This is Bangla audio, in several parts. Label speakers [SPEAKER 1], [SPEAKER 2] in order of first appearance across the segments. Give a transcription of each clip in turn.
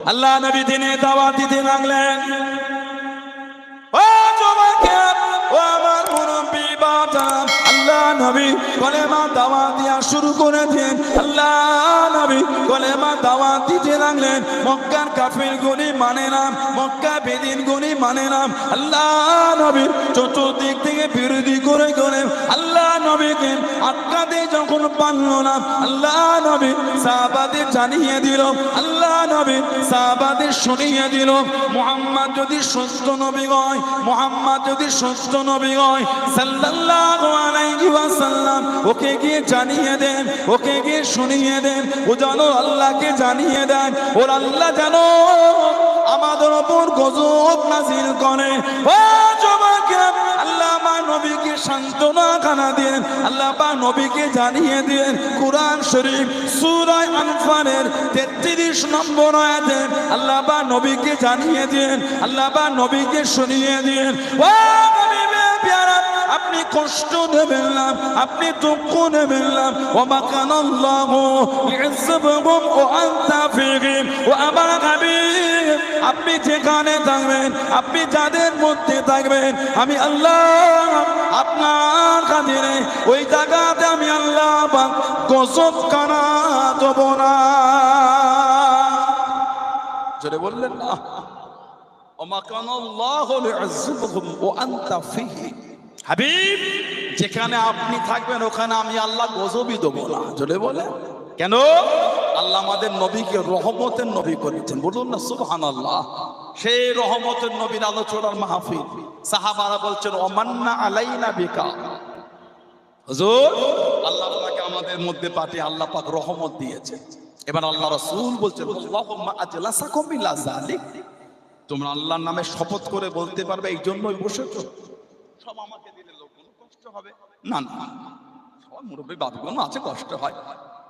[SPEAKER 1] আল্লাহ নবী দিনে দাওয়াত দিতে লাগলেন। ও যুবকেরা, ও আমার মুরব্বি বাবা, আল্লাহ নবী কলেমা দাওয়াত দিয়া শুরু করে দেন। আল্লাহ নবী কলেমা দাওয়াত দিতে লাগলেন। মক্কার কাফির গুনি মানে না, মক্কা বেদিন গুনি মানে না। আল্লাহ নবী চতুর্দিক থেকে বিরোধী করে করে আল্লাহ নবীকে আটকাতে যখন পারল না, আল্লাহ নবী সাহাবাদের জানিয়ে দিল, আল্লাহ নবী সাহাবাদের শুনিয়ে দিল, মুহাম্মদ যদি সত্য নবী হয়, মুহাম্মদ যদি সত্য নবী হয় সাল্লাল্লাহু আলাইহি ওয়াসাল্লাম, ওকে গিয়ে জানিয়ে দেন, ওকে গিয়ে শুনিয়ে দেন, ও যেন আল্লাহকে জানিয়ে দেন, ওর আল্লাহ যেন আমাদের উপর গজব নাযিল করে। ও যুবকেরা, আল্লাহ আমার নবীকে সান্ত্বনা খানা দেন, আল্লাহ পাক নবীকে জানিয়ে দেন। কুরআন শরীফ সূরা আনফালের 33 নম্বর আয়াতে আল্লাহ পাক নবীকে জানিয়ে দেন, আল্লাহ পাক নবীকে শুনিয়ে দেন। ও নবীর প্যারা, আপনি কষ্ট নেবেন না, আপনি দুঃখ নেবেন না। ওয়া মা কানা আল্লাহু লিইউযিবাহুম ওয়া আনতা ফীহিম। ও আমার হাবিব, আপনি যেখানে থাকবেন, আপনি যাদের মধ্যে থাকবেন, আমি আল্লাহ আপনার খাতিরে ওই জায়গাতে আমি আল্লাহ পাক গজব কানা দেব না। জোরে বললেন না, ওয়া মা কানা আল্লাহু লিইউযিবাহুম ওয়া আনতা ফীহিম। হাবিব, যেখানে আপনি থাকবেন ওখানে আমি আল্লাহ গজবই দেবো না। জোরে বলে কেন? আল্লাহ আমাদের নবীকে রহমতের নবী করেছেন, বলুন না সুবহানাল্লাহ। সেই রহমতের নবীর আলোচনার মাহফিল, সাহাবারা বলছেন ওমান্না আলাইনা বিকা। হুজুর, আল্লাহ আপনাকে আমাদের মধ্যে পাঠিয়ে আল্লাহ পাক রহমত দিয়েছেন। এবার আল্লাহ রাসূল বলছেন আল্লাহুম্মা আজলাসাকুম ইলা যালিক, তোমরা আল্লাহর নামে শপথ করে বলতে পারবে এই জন্যই বসেছো। সব আমাকে দিলে লোক কোনো কষ্ট হবে না? না, সব মুরব্বী বাবুগণ আছে, কষ্ট হয়,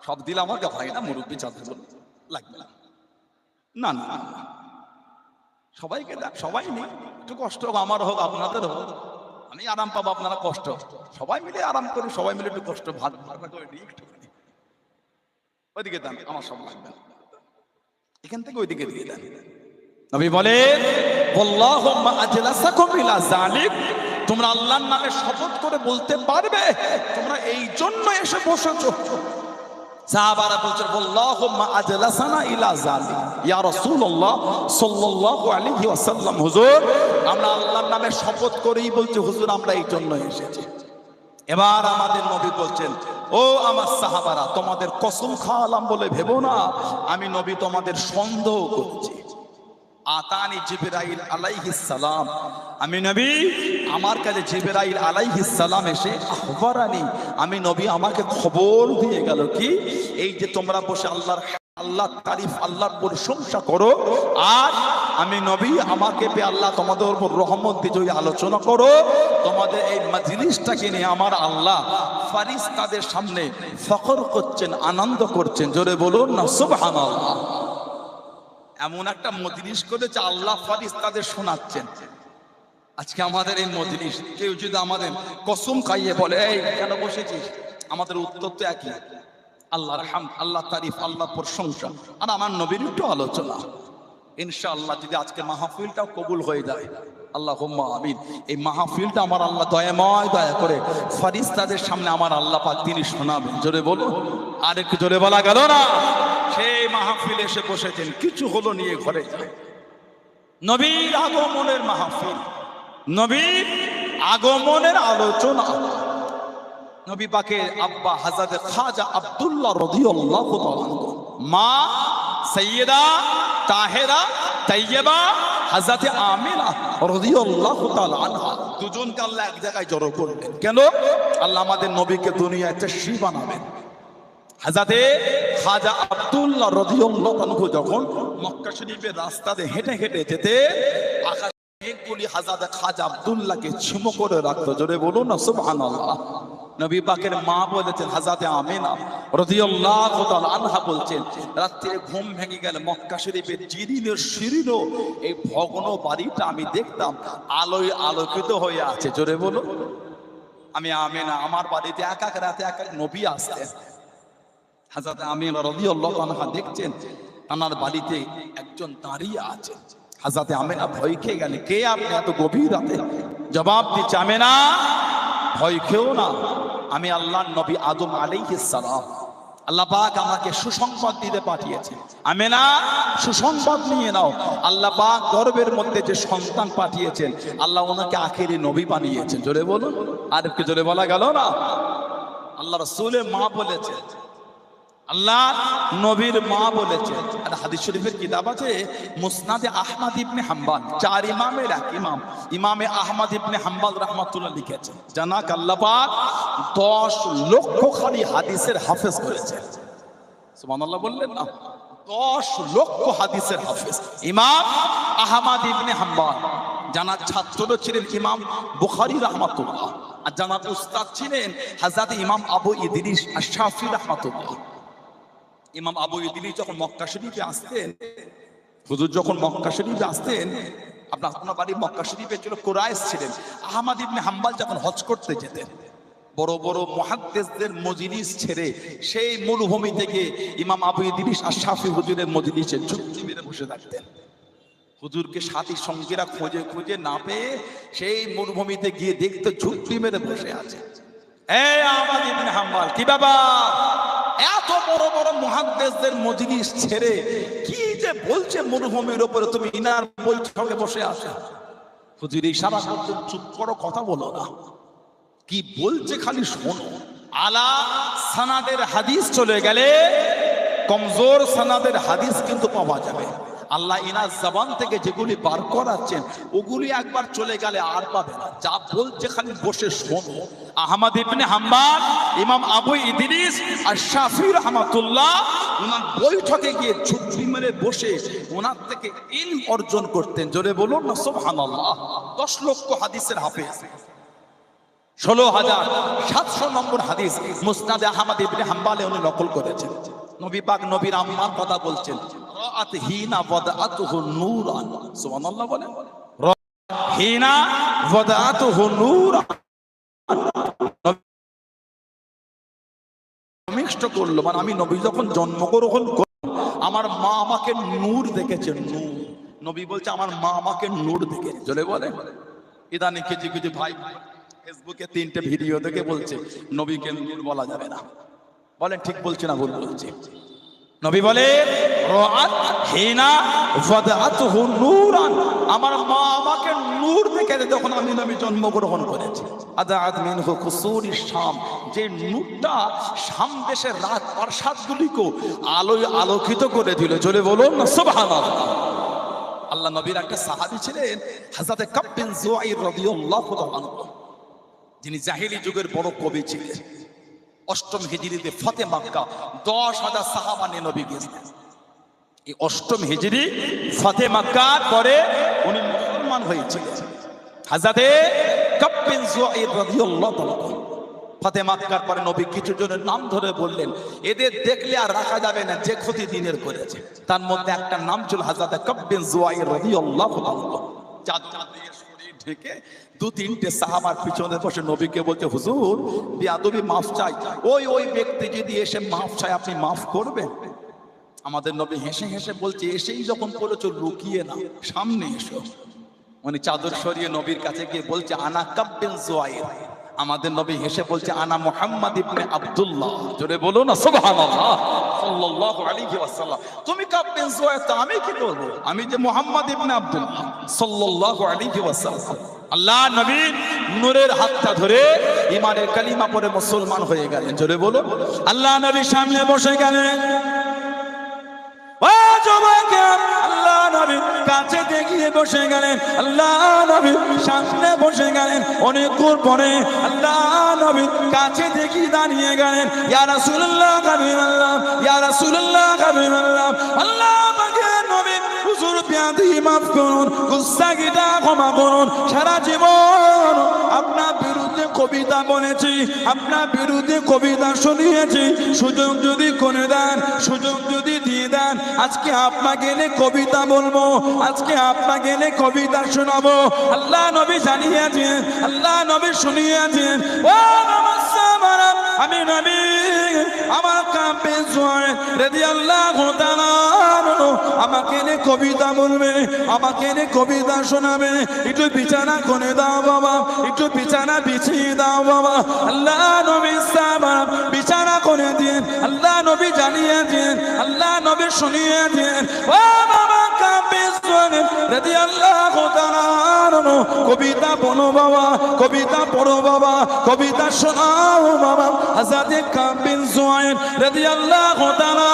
[SPEAKER 1] সব দিলে আমাকে হয় না, মুরব্বী চাঁদে লাগবে না। না না, সবাইকে দেখ, সবাই নেই, একটু কষ্ট হোক, আমার হোক, আপনাদের হোক, আমি আরাম পাবো, আপনারা কষ্ট, সবাই মিলে আরাম করি, সবাই মিলে একটু কষ্ট ভাগ ভাগ করে নিই, একটু ওইদিকে দেন, আমার সব লাগবে না, এখান থেকে ওইদিকে দিয়ে দেন। নবী বলেন আল্লাহুম্মা আজলাসাকুম ইলা যালিক, তোমরা আল্লাহর নামে শপথ করে বলতে পারবে, তোমরা এই জন্য এসে বসেছো। সাহাবারা বলছেন আল্লাহুম্মা আজলাসানা ইলা যালিক ইয়া রাসূলুল্লাহ সাল্লাল্লাহু আলাইহি ওয়াসাল্লাম, হুজুর আমরা আল্লাহর নামে শপথ করেই বলছি, হুজুর আমরা এই জন্য এসেছি। এবার আমাদের নবী বলছেন, ও আমার সাহাবারা, তোমাদের কসম খাওয়ালাম বলে ভেবো না আমি নবী তোমাদের সন্দেহ করছি। আতানি জিবরাইল আলাইহিস সালাম, আমি নবী, আমার কাছে জিবরাইল আলাইহিস সালাম এসে আখবারানি, আমি নবী আমাকে খবর দিয়ে গেল কি, এই যে তোমরা বসে আল্লাহর তারিফ, আল্লাহর প্রশংসা করো, আর আমি নবী আমাকে পেয়ে আল্লাহ তোমাদের উপর রহমত দিয়ে আলোচনা করো, তোমাদের এই মাজলিসটাকে নিয়ে আমার আল্লাহ ফারিস্তাদের সামনে ফখর করছেন, আনন্দ করছেন। জোরে বলুন না সুবহানাল্লাহ। এমন একটা মজলিস করেছে আল্লাহ ফারিস্তাদের শোনাচ্ছেন। আজকে আমাদের এই মজলিস, কেউ যদি আমাদের কসম খাইয়ে বলে এই কেন বসেছিস, আমাদের উত্তর তো একই, আল্লাহর হামদ, আল্লাহ তারিফ, আল্লাহ প্রশংসা, আর আমার নবীর একটু আলোচনা। ইনশাআল্লাহ যদি আজকে মাহফিলটাও কবুল হয়ে যায়, আল্লাহুম্মা আমিন, এই মাহফিলটা আমার আল্লাহ দয়াময় দয়া করে ফারিস্তাদের সামনে আমার আল্লাহ পাক তিনি শোনাবেন। জোরে বলুন, আর একটু জোরে বলা গেল না? সেই মাহফিলে এসে বসেছেন, কিছু হলো নিয়ে ঘরে যায়। নবীর আগমনের মাহফিল, নবীর আগমনের আলোচনা। নবী পাকের আব্বা হযরত খাজা আব্দুল্লাহ রাদিয়াল্লাহু তাআলা, মা সাইয়্যিদা তাহেরা তাইয়্যিবা হযরত আমিনা রাদিয়াল্লাহু তাআলা আনহা, দুজনকে আল্লাহ এক জায়গায় জড়ো করলেন। কেন? আল্লাহ আমাদের নবীকে দুনিয়ায় তাশরীফ বানাবেন। হযরত খাজা আব্দুল্লাহ রাদিয়াল্লাহু আনহু যখন মক্কা শরীফের রাস্তাতে হেঁটে হেঁটে যেতে, আকাশ মেঘগুলি হযরত খাজা আব্দুল্লাহকে ছিমো করে রাখতো। জোরে বলুন না সুবহানাল্লাহ। নবী পাকের মা বলেছেন, হযরত আমিনা রাদিয়াল্লাহু তাআলা আনহা বলছেন, রাতে ঘুম ভেঙে গেলে মক্কা শরীফের জিরিনের শিরিনো এই ভগ্ন বাড়িটা আমি দেখতাম আলোয় আলোকিত হয়ে আছে। জোরে বলুন। আমি আমিনা, আমার বাড়িতে এক এক রাতে এক এক নবী আসতেন। হযরত আমিনা রাদিয়াল্লাহু আনহা দেখছেন তানার বাড়িতে একজন দাঁড়িয়ে আছে। হযরত আমেনা ভয় খেয়ে গেলেন, কে আপনি এত গভীর রাতে? জবাব দিচ্ছে, আমেনা ভয় খেও না, আমি আল্লাহর নবী আদম আলাইহিস সালাম। আল্লাহ পাক আমাকে সুসংবাদ দিতে পাঠিয়েছে। আমেনা সুসংবাদ নিয়ে নাও, আল্লাহ পাক গর্ভের মধ্যে যে সন্তান পাঠিয়েছেন, আল্লাহ ওনাকে আখেরি নবী বানিয়েছেন। জোরে বলুন, আর একটু জোরে বলা গেল না? আল্লাহ রাসূলের মা বলেছে, আল্লাহ নবীর মা বলেছে। আর হাদিস শরীফের কিতাব আছে মুসনাদে আহমদ ইবনে হাম্বল, চার ইমামের এক ইমাম ইমামে আহমদ ইবনে হাম্বল রাহমাতুল্লাহ লিখেছেন, জানাক আল্লাহ পাক 10 লক্ষ খালি হাদিসের হাফেজ করেছেন। সুবহানাল্লাহ বললেন না? 10 লক্ষ হাদিসের হাফেজ ইমাম আহমদ ইবনে হাম্বল। জানার ছাত্র ছিলেন ইমাম বুখারী রাহমাতুল্লাহ, আর জানার উস্তাদ ছিলেন হযরত ইমাম আবু ইদ্রিস আশ-শাফি রাহমাতুল্লাহ। ইমাম আবু ইদ্রিস যখন মক্কা শরীফে আসতেন, হুজুর যখন মক্কা শরীফে আসতেন, আপনার বাড়ি মক্কা শরীফে ছিল, কুরাইশ ছিলেন। আহমদ ইবনে হাম্বল যখন হজ করতে যেতেন, বড় বড় মুহাদ্দিসদের মজলিস ছেড়ে সেই মরুভূমি থেকে ইমাম আবু ইদ্রিস আশ-শাফি হুজুরের মজলিসে চুপটি মেরে বসে থাকতেন। হুজুরকে সাথী সঙ্গীরা খুঁজে খুঁজে না পেয়ে সেই মরুভূমিতে গিয়ে দেখতে ঝুঁকি মেরে বসে আছে। এই আহমদ ইবনে হাম্বল, কি বাবা এত বড় বড় মুহাদ্দিসদের মজলিস ছেড়ে কি যে বলছে মরুভূমির উপরে, তুমি ইনার বৈঠকে বসে আছো? হুজুর ইশারা করতে, চুপ করো, কথা বলো না, কি বলছে খালি শোনো। আলা সানাদের হাদিস চলে গেলে কমজোর সানাদের হাদিস কিন্তু পাওয়া যাবে। আল্লাহ ইনার জবান থেকে যেগুলি বার করাচ্ছেন ওগুলি একবার চলে গেলে আর পাবে না। যা বলছে খালি বসে শোনো। আহমদ ইবনে হাম্বল, ইমাম আবু ইদ্রিস আশ-শাফি রাহমাতুল্লাহ ওনার বৈঠকে গিয়ে ঝুঁকি মেরে বসে ওনার থেকে ইলম অর্জন করতেন। জোরে বলুন না সুবহানাল্লাহ। 10 লক্ষ হাদিসের হাফেজ, 16,700 নম্বর হাদিস মুসনাদে আহমদ ইবনে হাম্বলে উনি নকল করেছেন। নবী পাক নবীর আম্মার কথা বলছেন, রাআত হিনা ওয়াদাতুহু নূরান। সুবহানাল্লাহ বলেন, হিনা ওয়াদাতুহু নূরান। মিষ্ট করলো, মানে আমি নবী যখন জন্মগ্রহণ করলাম আমার মা আমাকে নূর দেখেছেন। নূর, নবী বলছে আমার মা আমাকে নূর দেখেছে। জোরে বলে। ইদানিং কিছু কিছু ভাই ফেসবুকে 3টে ভিডিও দেখে বলছে নবীকে নূর বলা যাবে না। বলেন ঠিক বলছে না ভুল বলছে? নবী বলে রাআত হিনা ওয়াদাতুহু নূরান, আমার মা আমাকে নূর দেখেছে যখন আমি নবী জন্মগ্রহণ করেছি। আদাআত মিনহু কুসুরিশ শাম, যে নূরটা শাম দেশের রাত প্রাসাদগুলিকে আলোয় আলোকিত করে দিল। চলে বলুন না সুবহানাল্লাহ। আল্লাহ নবীর একটা সাহাবী ছিলেন হযরত কাব বিন যুআইর রাদিয়াল্লাহু তাআলা আনহু, যিনি জাহেলি যুগের বড় কবি ছিলেন। 8ম হিজরিতে ফতে মক্কা 10,000 সাহাবা নিয়ে নবী গেছেন। এই 8ম হিজরি ফতে মক্কার পরে উনি মুসলমান হয়েছিলেন। হযরতে কাব বিন যুআইর রাদিয়াল্লাহু তাআলা ফতে মক্কার পরে নবী কিছু জনের নাম ধরে বললেন, এদের দেখলে আর রাখা যাবে না, যে ক্ষতি দিনের করেছে। তার মধ্যে একটা নাম ছিল হযরতে কাব বিন যুআইর রাদিয়াল্লাহু তাআলা। চাদর দিয়ে শরীর ঢেকে 2-3টে সাহাবার পিছনে বসে নবীকে বলতে, হুজুর বেয়াদবি মাফ চাই। ওই ব্যক্তি যদি এসে মাফ চায় আপনি মাফ করবেন? আমাদের নবী হেসে হেসে বলছে, এসেই যখন বলেছো লুকিয়ে না, সামনে এসো। উনি চাদর সরিয়ে নবীর কাছে গিয়ে বলছে, আনা কাব বিন যুআইর। আমাদের নবী হেসে বলছে, আনা মুহাম্মদ ইবনে আব্দুল্লাহ। জোরে বলো না সুবহানাল্লাহ সাল্লাল্লাহু আলাইহি ওয়াসাল্লাম। তুমি কাব বিন যুআইর, তো আমি কি করব? আমি যে মুহাম্মদ ইবনে আব্দুল্লাহ সাল্লাল্লাহু আলাইহি ওয়াসাল্লাম। আল্লাহ নবী নূরের হাতটা ধরে ঈমানের কালিমা পড়ে মুসলমান হয়ে গেলেন। জোরে বলো। আল্লাহ নবী সামনে বসে গেলেন। ও যুবক, আল্লাহ নবী কাছে দেখিয়ে বসে গেলেন। আল্লাহ নবী সামনে বসে গেলেন। অনেকক্ষণ পরে আল্লাহ নবী কাছে দেখিয়ে দাঁড়িয়ে গেলেন। ইয়া রাসূলুল্লাহ হাবিবাল্লাহ, ইয়া রাসূলুল্লাহ হাবিবাল্লাহ। আল্লাহ পাকের নবী, হুজুর বেয়াদবি মাফ করুন, গুস্তাখিটা ক্ষমা করুন। সারা জীবন আপনার বিরুদ্ধে কবিতা বলেছি, আপনার বিরুদ্ধে কবিতা শুনিয়েছি। সুযোগ যদি করে দেন, সুযোগ যদি দিয়ে দেন, আজকে আপনাকে এনে কবিতা বলবো, আজকে আপনাকে এনে কবিতা শোনাবো। আল্লাহ নবী জানিয়েছেন, আল্লাহ নবী শুনিয়েছেন। ও আমি নবী আমার কাঁপে জয় রাদিয়াল্লাহু তাআলা আমাকে নে কবিতা বলবে, আমাকে নে কবিতা শোনাবে। একটু বিছানা করে দাও বাবা, একটু বিছানা বিছিয়ে দাও বাবা। আল্লাহ নবী সাহাবা বিছানা করে দিন, আল্লাহ নবী জানিয়ে দিন, আল্লাহ নবী শুনিয়ে দিন। ও বাবা কাঁপে জয় রাদিয়াল্লাহু তাআলা কবিতা বলো বাবা, কবিতা পড়ো বাবা, কবিতা শোনাও বাবা। হযরত কাবিল জুয়াইর রাদিয়াল্লাহু তাআলা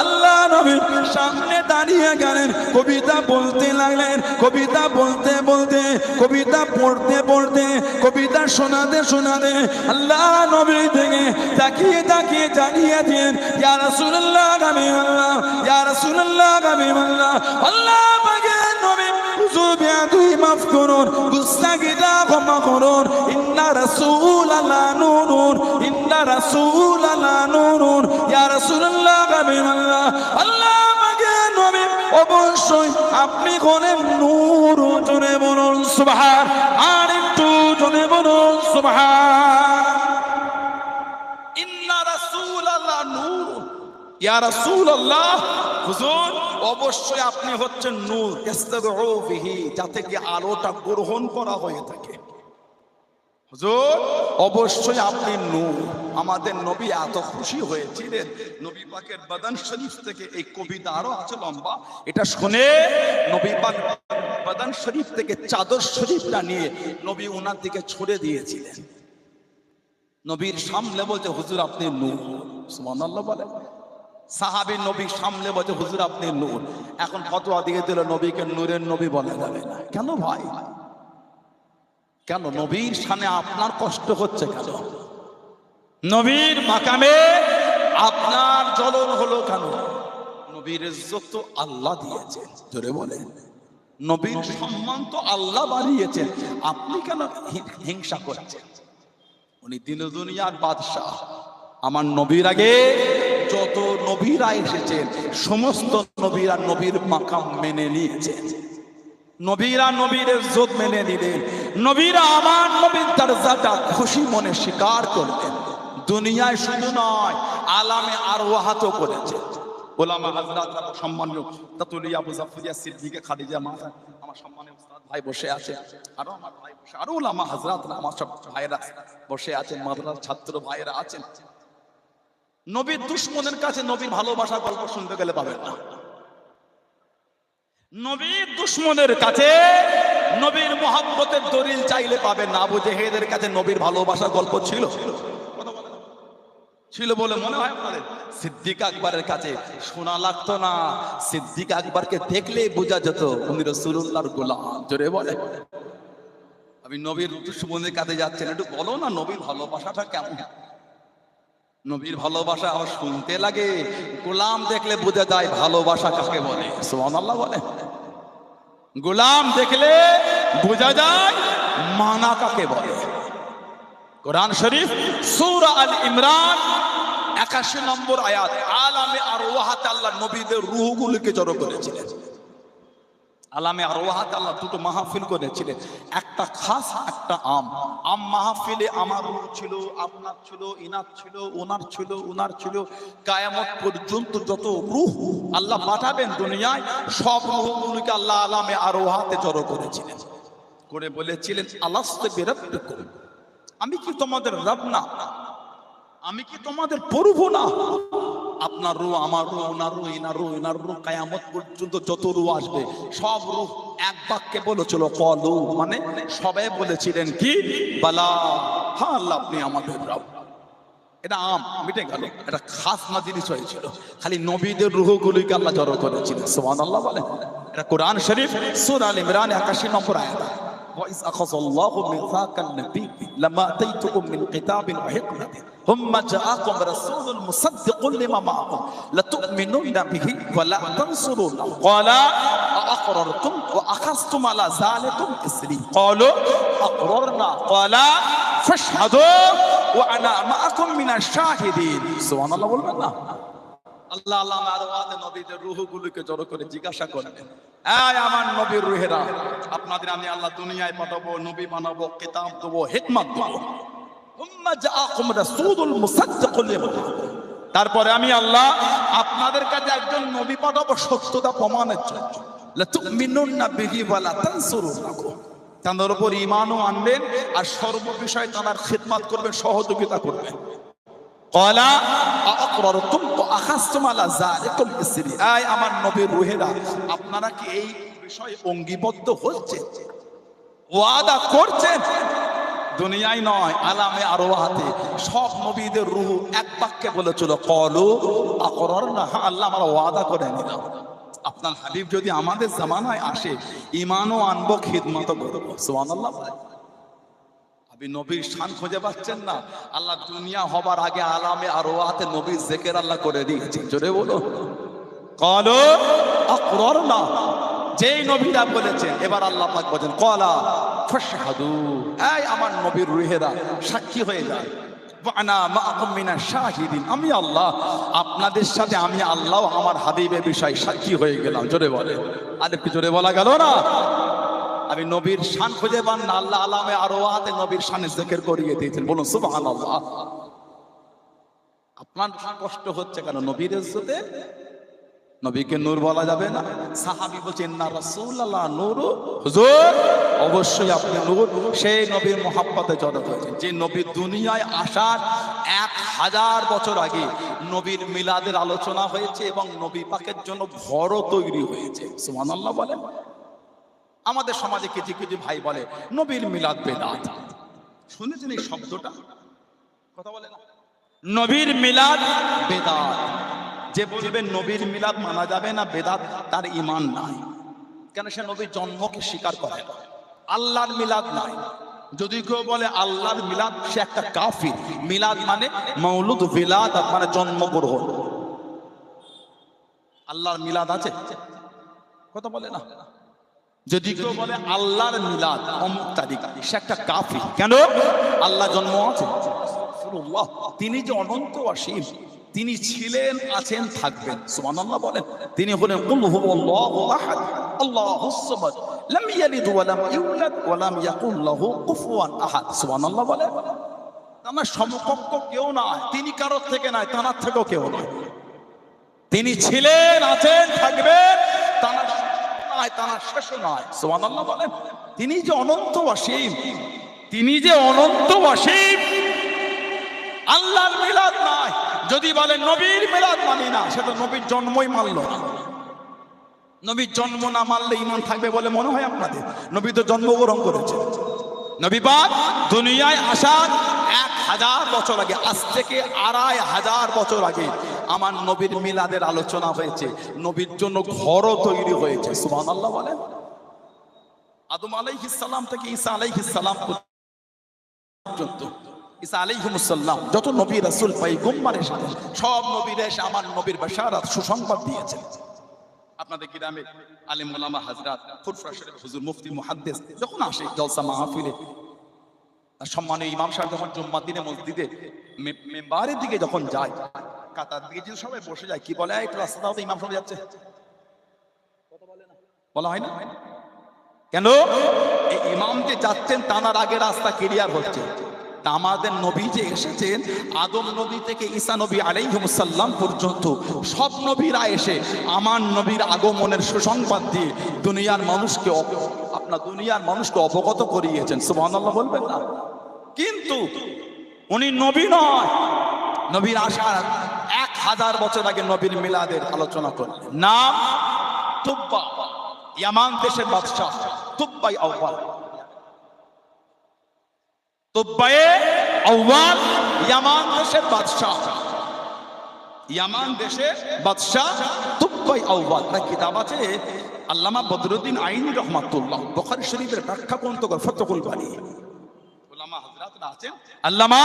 [SPEAKER 1] আল্লাহ নবীর সামনে দাঁড়িয়ে গেলেন, কবিতা বলতে লাগলেন। কবিতা বলতে বলতে, কবিতা পড়তে পড়তে, কবিতা শোনাতে শোনাতে আল্লাহ নবীর দিকে তাকিয়ে তাকিয়ে জানিয়ে দিন, ইয়া রাসূলুল্লাহ হাবিবাল্লাহ, ইয়া রাসূলুল্লাহ হাবিবাল্লাহ। আল্লাহ পাকের নবী হুজুর বিয়াদুই মাফ করুন, গুস্তাখিটা ক্ষমা করুন। ইন্না রাসূলাল্লাহ নূরুন, ইন্না রাসূলাল্লাহ নূরুন, ইয়া রাসূলুল্লাহ হাবিবাল্লাহ। আল্লাহ পাকের নবী অবশ্যই আপনি হলেন নূর। জোরে বলুন সুবহান, আর একটু জোরে বলুন সুবহান। ইন্না রাসূলাল্লাহ নূরুন, ইয়া রাসূলুল্লাহ হুজুর অবশ্যই আপনি হচ্ছেন নূর, ইস্তাদউ বিহি, যাতে কি আলোটা গ্রহণ করা হয়ে থাকে। হুজুর অবশ্যই আপনি নূর। আমাদের নবী এত খুশি হয়েছিলেন, নবী পাকের বাদান শরীফ থেকে এই কবিতা আরো আছে লম্বা, এটা শুনে নবী পাক বাদান শরীফ থেকে চাদর শরীফটা নিয়ে নবী ওনার দিকে ছুড়ে দিয়েছিলেন। নবীর সামনে বলছে হুজুর আপনি নূর। সুবহানাল্লাহ বলে। সাহাবী নবী সামনে বলছে হুজুর আপনি নূর। এখন ফতোয়া দিয়ে দিল নবীকে নূরের নবী বলা যাবে না। কেন ভাই, কেন নবীর সামনে আপনার কষ্ট হচ্ছে কেন? নবীর মাকামে আপনার জ্বলন হলো কেন? নবীর ইজ্জত তো আল্লাহ দিয়েছেন, জোরে বলেন। নবীর সম্মান তো আল্লাহ বাড়িয়েছেন, আপনি কেন হিংসা করছেন? উনি দিন দুনিয়ার বাদশাহ। আমার নবীর আগে যত নবীরা এসেছেন সমস্ত নবীরা নবীর মাকাম মেনে নিয়েছেন, নবীরা নবীর ইজ্জত মেনে নিলেন, নবীরা আমার নবীর দরজাটা খুশি মনে স্বীকার করলেন। দুনিয়ায় শুধু নয়, আলামে আরওয়াহাতও করেছেন। ওলামা হযরতরা সম্মানীয় তাতুলিয়া মুজাফফরিয়া সিদ্দিকা খাদিজা মা আমার সম্মানীয় উস্তাদ ভাই বসে আছে, আরো আমার ভাই বসে, আরো ওলামা হযরতরা আমার সব ভাইরা বসে আছেন, মাদ্রাসার ছাত্র ভাইরা আছেন। নবীর দুশমনের কাছে নবীর ভালোবাসার গল্প শুনতে গেলে পাবেন না। নবীর দুশমনের কাছে নবীর মুহাব্বতের দলিল চাইলে পাবেন না। আবু জেহেলের কাছে নবীর ভালোবাসার গল্প ছিল, ছিল বলে মনে হয় আপনাদের? সিদ্দিক আকবরের কাছে শোনা লাগতো না, সিদ্দিক আকবরকে দেখলেই বোঝা যেত উনি রাসূলুল্লাহর গোলাম। জোরে বলে। আমি নবীর দুশমনের কাছে যাচ্ছেন, একটু বলো না নবীর ভালোবাসাটা কেমন? নবীর ভালোবাসা আবার শুনতে লাগে, গোলাম দেখলে বোঝা যায় ভালোবাসা কাকে বলে। সুবহানাল্লাহ বলে। গোলাম দেখলে বোঝা যায় মানা কাকে বলে। কোরআন শরীফ সূরা আল ইমরান 81 নম্বর আয়াত, আলামে আরওয়াহাতে আল্লাহ নবীদের রূহগুলোকে জড়ো করেছিলেন। আলামে আরওয়াহাতে আল্লাহ দুটো মাহফিল করেছিলেন, একটা খাস একটা আম। আম মাহফিলে আমার রূহ ছিল, আপনার ছিল, ইনার ছিল, ওনার ছিল, ওনার ছিল। কিয়ামত পর্যন্ত যত রূহ আল্লাহ পাঠাবেন দুনিয়ায়, সব রূহগুলোকে আল্লাহ আলামে আরওয়াহাতে জড়ো করেছিলেন, করে বলেছিলেন আলাস্তু বিরাব্বিকুম, আমি কি তোমাদের রব না? আমি কি তোমাদের প্রভু না? আপনার রূহ, আমার রূহ, ওনার রূহ, ইনার রূহ, ইনার রূহ, কিয়ামত পর্যন্ত যত রূহ আসবে সব রূহ এক বাক্যে বলেছিল ক্বালু, মানে সবাই বলেছিলেন কি? বালা, হ্যাঁ আল্লাহ আপনি আমাদের রব। এটা আম মিটে গেল, এটা খাস না জিনিস হয়েছিল, খালি নবীদের রূহগুলোকে আল্লাহ জড়ো করেছিলেন। সুবহানাল্লাহ বলেন। এটা কোরআন শরীফ সূরা আল ইমরান 81 নম্বর আয়াত। وَإِذْ أَخَذَ اللَّهُ مِيثَاقَ النَّبِيِّينَ لَمَا آتَيْتُكُم مِّن كِتَابٍ وَحِكْمَةٍ ثُمَّ جَاءَكُمْ رَسُولٌ مُصَدِّقٌ لِّمَا مَعَكُمْ لَتُؤْمِنُنَّ بِهِ وَلَتَنصُرُنَّهُ قَالَ أَأَقْرَرْتُمْ وَأَخَذْتُمْ عَلَىٰ ذَٰلِكُمْ إِصْرِي قَالُوا أَقْرَرْنَا قَالَ فَاشْهَدُوا وَأَنَا مَعَكُم مِّنَ الشَّاهِدِينَ। সুবহানাল্লাহ বলবেন না? আল্লাহ আলামে আরওয়াহাতে নবীদের রূহগুলোকে জড়ো করে জিজ্ঞাসা করলেন, এই আমার নবীর রূহেরা, আপনাদের আমি আল্লাহ দুনিয়ায় পাঠাবো, নবী বানাবো, কিতাব দেবো, হিকমত দেবো, সুম্মা জাআকুম রাসূলুল মুসাদ্দিকুল লিমা। তারপরে আমি আল্লাহ আপনাদের কাছে একজন নবী পাঠাবো সত্যতা প্রমাণের জন্য। লাতুমিনুন্না বিহি ওয়া লা তানসুরুনাহু, তাদের উপর ঈমানও আনবেন আর সর্ব বিষয়ে তার খিদমত করবেন, সহযোগিতা করবেন। ক্বালা আ'আকরারতুম ওয়া আখাযতুম আলা যালিকুম ইসরি, আয় আমার নবীর রূহেরা, আপনারা কি এই বিষয়ে অঙ্গীবদ্ধ হচ্ছেন, ওয়াদা করছেন? দুনিয়ায় নয়, আলামে আরওয়াতে সব নবীদের রূহ এক বাক্যে বলেছিল ক্বালু আকরারনা, আল্লাহ আমরা ওয়াদা করে নিলাম। আপনার হাবিব যদি আমাদের জামানায় আসে, ঈমানও আনবো, খিদমতও করব। সুবহানাল্লাহ। আপনি নবীর শান খুঁজে পাচ্ছেন না? আল্লাহ দুনিয়া হবার আগে আলামে আরওয়াতে নবীর জিকির আল্লাহ করে দিয়েছেন। জোরে বলো ক্বালু আকরারনা, যেই নবীরা বলেছেন। এবার আল্লাহ পাক বলেন ক্বালা ফাশহাদু, এই আমার নবীর রূহেরা সাক্ষী হয়ে যায়। ওয়া আনা মাআকুম মিনাশ শাহিদিন, আমি আল্লাহ আপনাদের সাথে, আমি আল্লাহ আমার হাবিবের বিষয় সাক্ষী হয়ে গেলাম। জোরে বলে, আর একটু জোরে বলা গেল না? আমি নবীর শান খুঁজে পান না, আল্লাহ আলামে আরওয়াতে নবীর শানে জিকির করিয়ে দিয়েছেন। বলুন সুবহানাল্লাহ। আপনার কষ্ট হচ্ছে কেন? নবীর ইজ্জতে নবীকে নূর বলা যাবে না? সাহাবী বলছেন না রাসূলুল্লাহ নূরু, হুজুর অবশ্যই আপনি নূর। সেই নবীর মহব্বতে জড়ো হয়েছেন। যে নবী দুনিয়ায় আসার 1000 বছর আগে নবীর মিলাদের আলোচনা হয়েছে এবং নবী পাকের জন্য ঘরও তৈরি হয়েছে। সুবহানাল্লাহ বলেন। আমাদের সমাজে কিছু কিছু ভাই বলে নবীর মিলাদ বেদাত। শুনেছেন এই শব্দটা? কথা বলে না, নবীর মিলাদ বেদাত। যে বলবে নবীর মিলাদ মানা যাবে না, বেদাত, তার ঈমান নাই। কেন? সে নবীর জন্মকে স্বীকার করে, আল্লাহর মিলাদ নাই। যদি কেউ বলে আল্লাহর মিলাদ, সে একটা কাফির। মিলাদ মানে মৌলুদ, বিলাদ মানে জন্মগ্রহণ। আল্লাহর মিলাদ আছে? কথা বলে না। যদি কেউ বলে আল্লাহর মিলাদ অমুক তারিখ, সে একটা কাফির। কেন? আল্লাহ জন্ম আছে, তিনি যে অনন্ত অসীম, তিনি ছিলেন, আছেন, থাকবেন। সুবহানাল্লাহ বলেন। তিনি হলেন কুল হুয়াল্লাহু আহাদ আল্লাহুস সামাদ লাম ইয়ালিদ ওয়া লাম ইউলাদ ওয়া লাম ইয়াকুল লাহু কুফুয়ান আহাদ। সুবহানাল্লাহ বলেন। আমার সমকক্ষ কেউ নয়, তিনি কারোর থেকে নয়, তার থেকেও কেউ নয়। তিনি ছিলেন, আছেন, থাকবেন, তার নয়, তার শেষ নয়। সুবহানাল্লাহ বলেন। তিনি যে অনন্ত অসীম, তিনি যে অনন্ত অসীম। আল্লাহর মিলাদ নাই। যদি বলে নবীর মিলাদ মানি না, সেটা নবীর জন্মই মানল না। নবীর জন্ম না মানলে ঈমান থাকবে বলে মনে হয় আপনাদের? নবী তো জন্মগ্রহণ করেছে। নবী পাক দুনিয়ায় আসার 1000 বছর আগে, আজ থেকে 2500 বছর আগে আমার নবীর মিলাদের আলোচনা হয়েছে। নবীর জন্য ঘরও তৈরি হয়েছে। সুবহানাল্লাহ বলেন। আদম আলাইহিস সালাম থেকে ঈসা আলাইহিস সালাম পর্যন্ত, ঈসা আলাইহিস সালাম যত নবী রাসূল পয়গম্বর এসেছেন, সব নবীরা এসে আমার নবীর বাশারাত, সুসংবাদ দিয়েছেন। আপনাদের গ্রামে আলেম ওলামা হযরত ফুরফুরা শরীফ হুজুর মুফতি মুহাদ্দিস যখন আসে জলসা মাহফিলে, সম্মানীয় ইমাম সাহেব যখন জুম্মার দিনে মসজিদে মেম্বারের দিকে যখন যায়, কাতার দিকে যদি সবাই বসে যায়, কি বলে? একটু রাস্তা দাও তো, ইমাম সাহেব যাচ্ছে। বলা হয় না? কেন? এই ইমাম যে যাচ্ছেন, তার আগে রাস্তা ক্লিয়ার হচ্ছে। তা আমাদের নবী যে এসেছেন, আদম নবী থেকে ঈসা নবী আলাইহিস সালাম পর্যন্ত সব নবীরা এসে আমার নবীর আগমনের সুসংবাদ দিয়ে দুনিয়ার মানুষকে, আপনার দুনিয়ার মানুষকে অবগত করিয়েছেন। সুবহানাল্লাহ বলবেন না? কিন্তু উনি নবী নয়। নবীর আসার 1000 বছর আগে নবীর মিলাদের আলোচনা করলেন। নাম তুব্বা, ইয়ামান দেশের বাদশাহ তুব্বাই আউয়াল। তুব্বায়ে আউয়াল ইয়ামান দেশের বাদশাহ, ইয়ামান দেশের বাদশাহ তুব্বাই আউয়াল। তার কিতাব আছে আল্লামা বদরুদ্দিন আইনি রহমাতুল্লাহ, বুখারী শরীফের ব্যাখ্যা গ্রন্থ ফাতহুল বারী। উলামা হযরতরা আছেন আল্লামা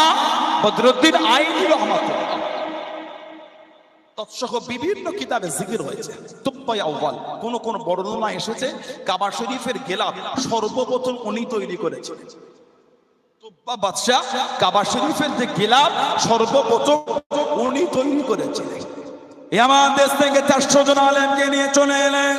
[SPEAKER 1] বদরুদ্দিন আইনি রহমাতুল্লাহ, তৎসহ বিভিন্ন কিতাবে জিকির হয়েছে। তুব্বাই আউয়াল, কোন কোন বর্ণনা এসেছে কাবা শরীফের গিলাফ সর্বপ্রথম উনি তৈরি করেছিলেন। তুব্বা বাদশা কাবা শরীফের যে গিলাফ সর্বপ্রথম উনি তৈরি করেছিলেন। ইয়ামান দেশ থেকে 400 জন আলেমকে নিয়ে চলে এলেন।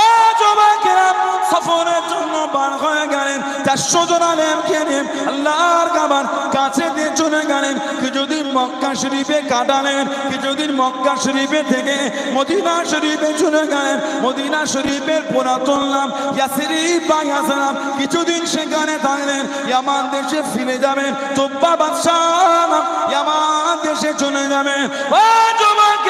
[SPEAKER 1] ও যুবকেরা, সফরের জন্য বার হয়ে গেলেন 400 জন আলেমকে নিয়ে আল্লাহর কাবার কাছে দিয়ে চলে গেলেন। কিছুদিন মক্কা শরীফে কাটালেন, কিছুদিন মক্কা শরীফে থেকে মদিনা শরীফে চলে গেলেন। মদিনা শরীফের পুরাতন নাম ইয়াসরিব বা ইয়াসরাব। কিছুদিন সেখানে থাকলেন, ইয়ামান দেশে ফিরে যাবেন। তুব্বা বাদশাহ ইয়ামান দেশে চলে যাবেন। ও যুবক,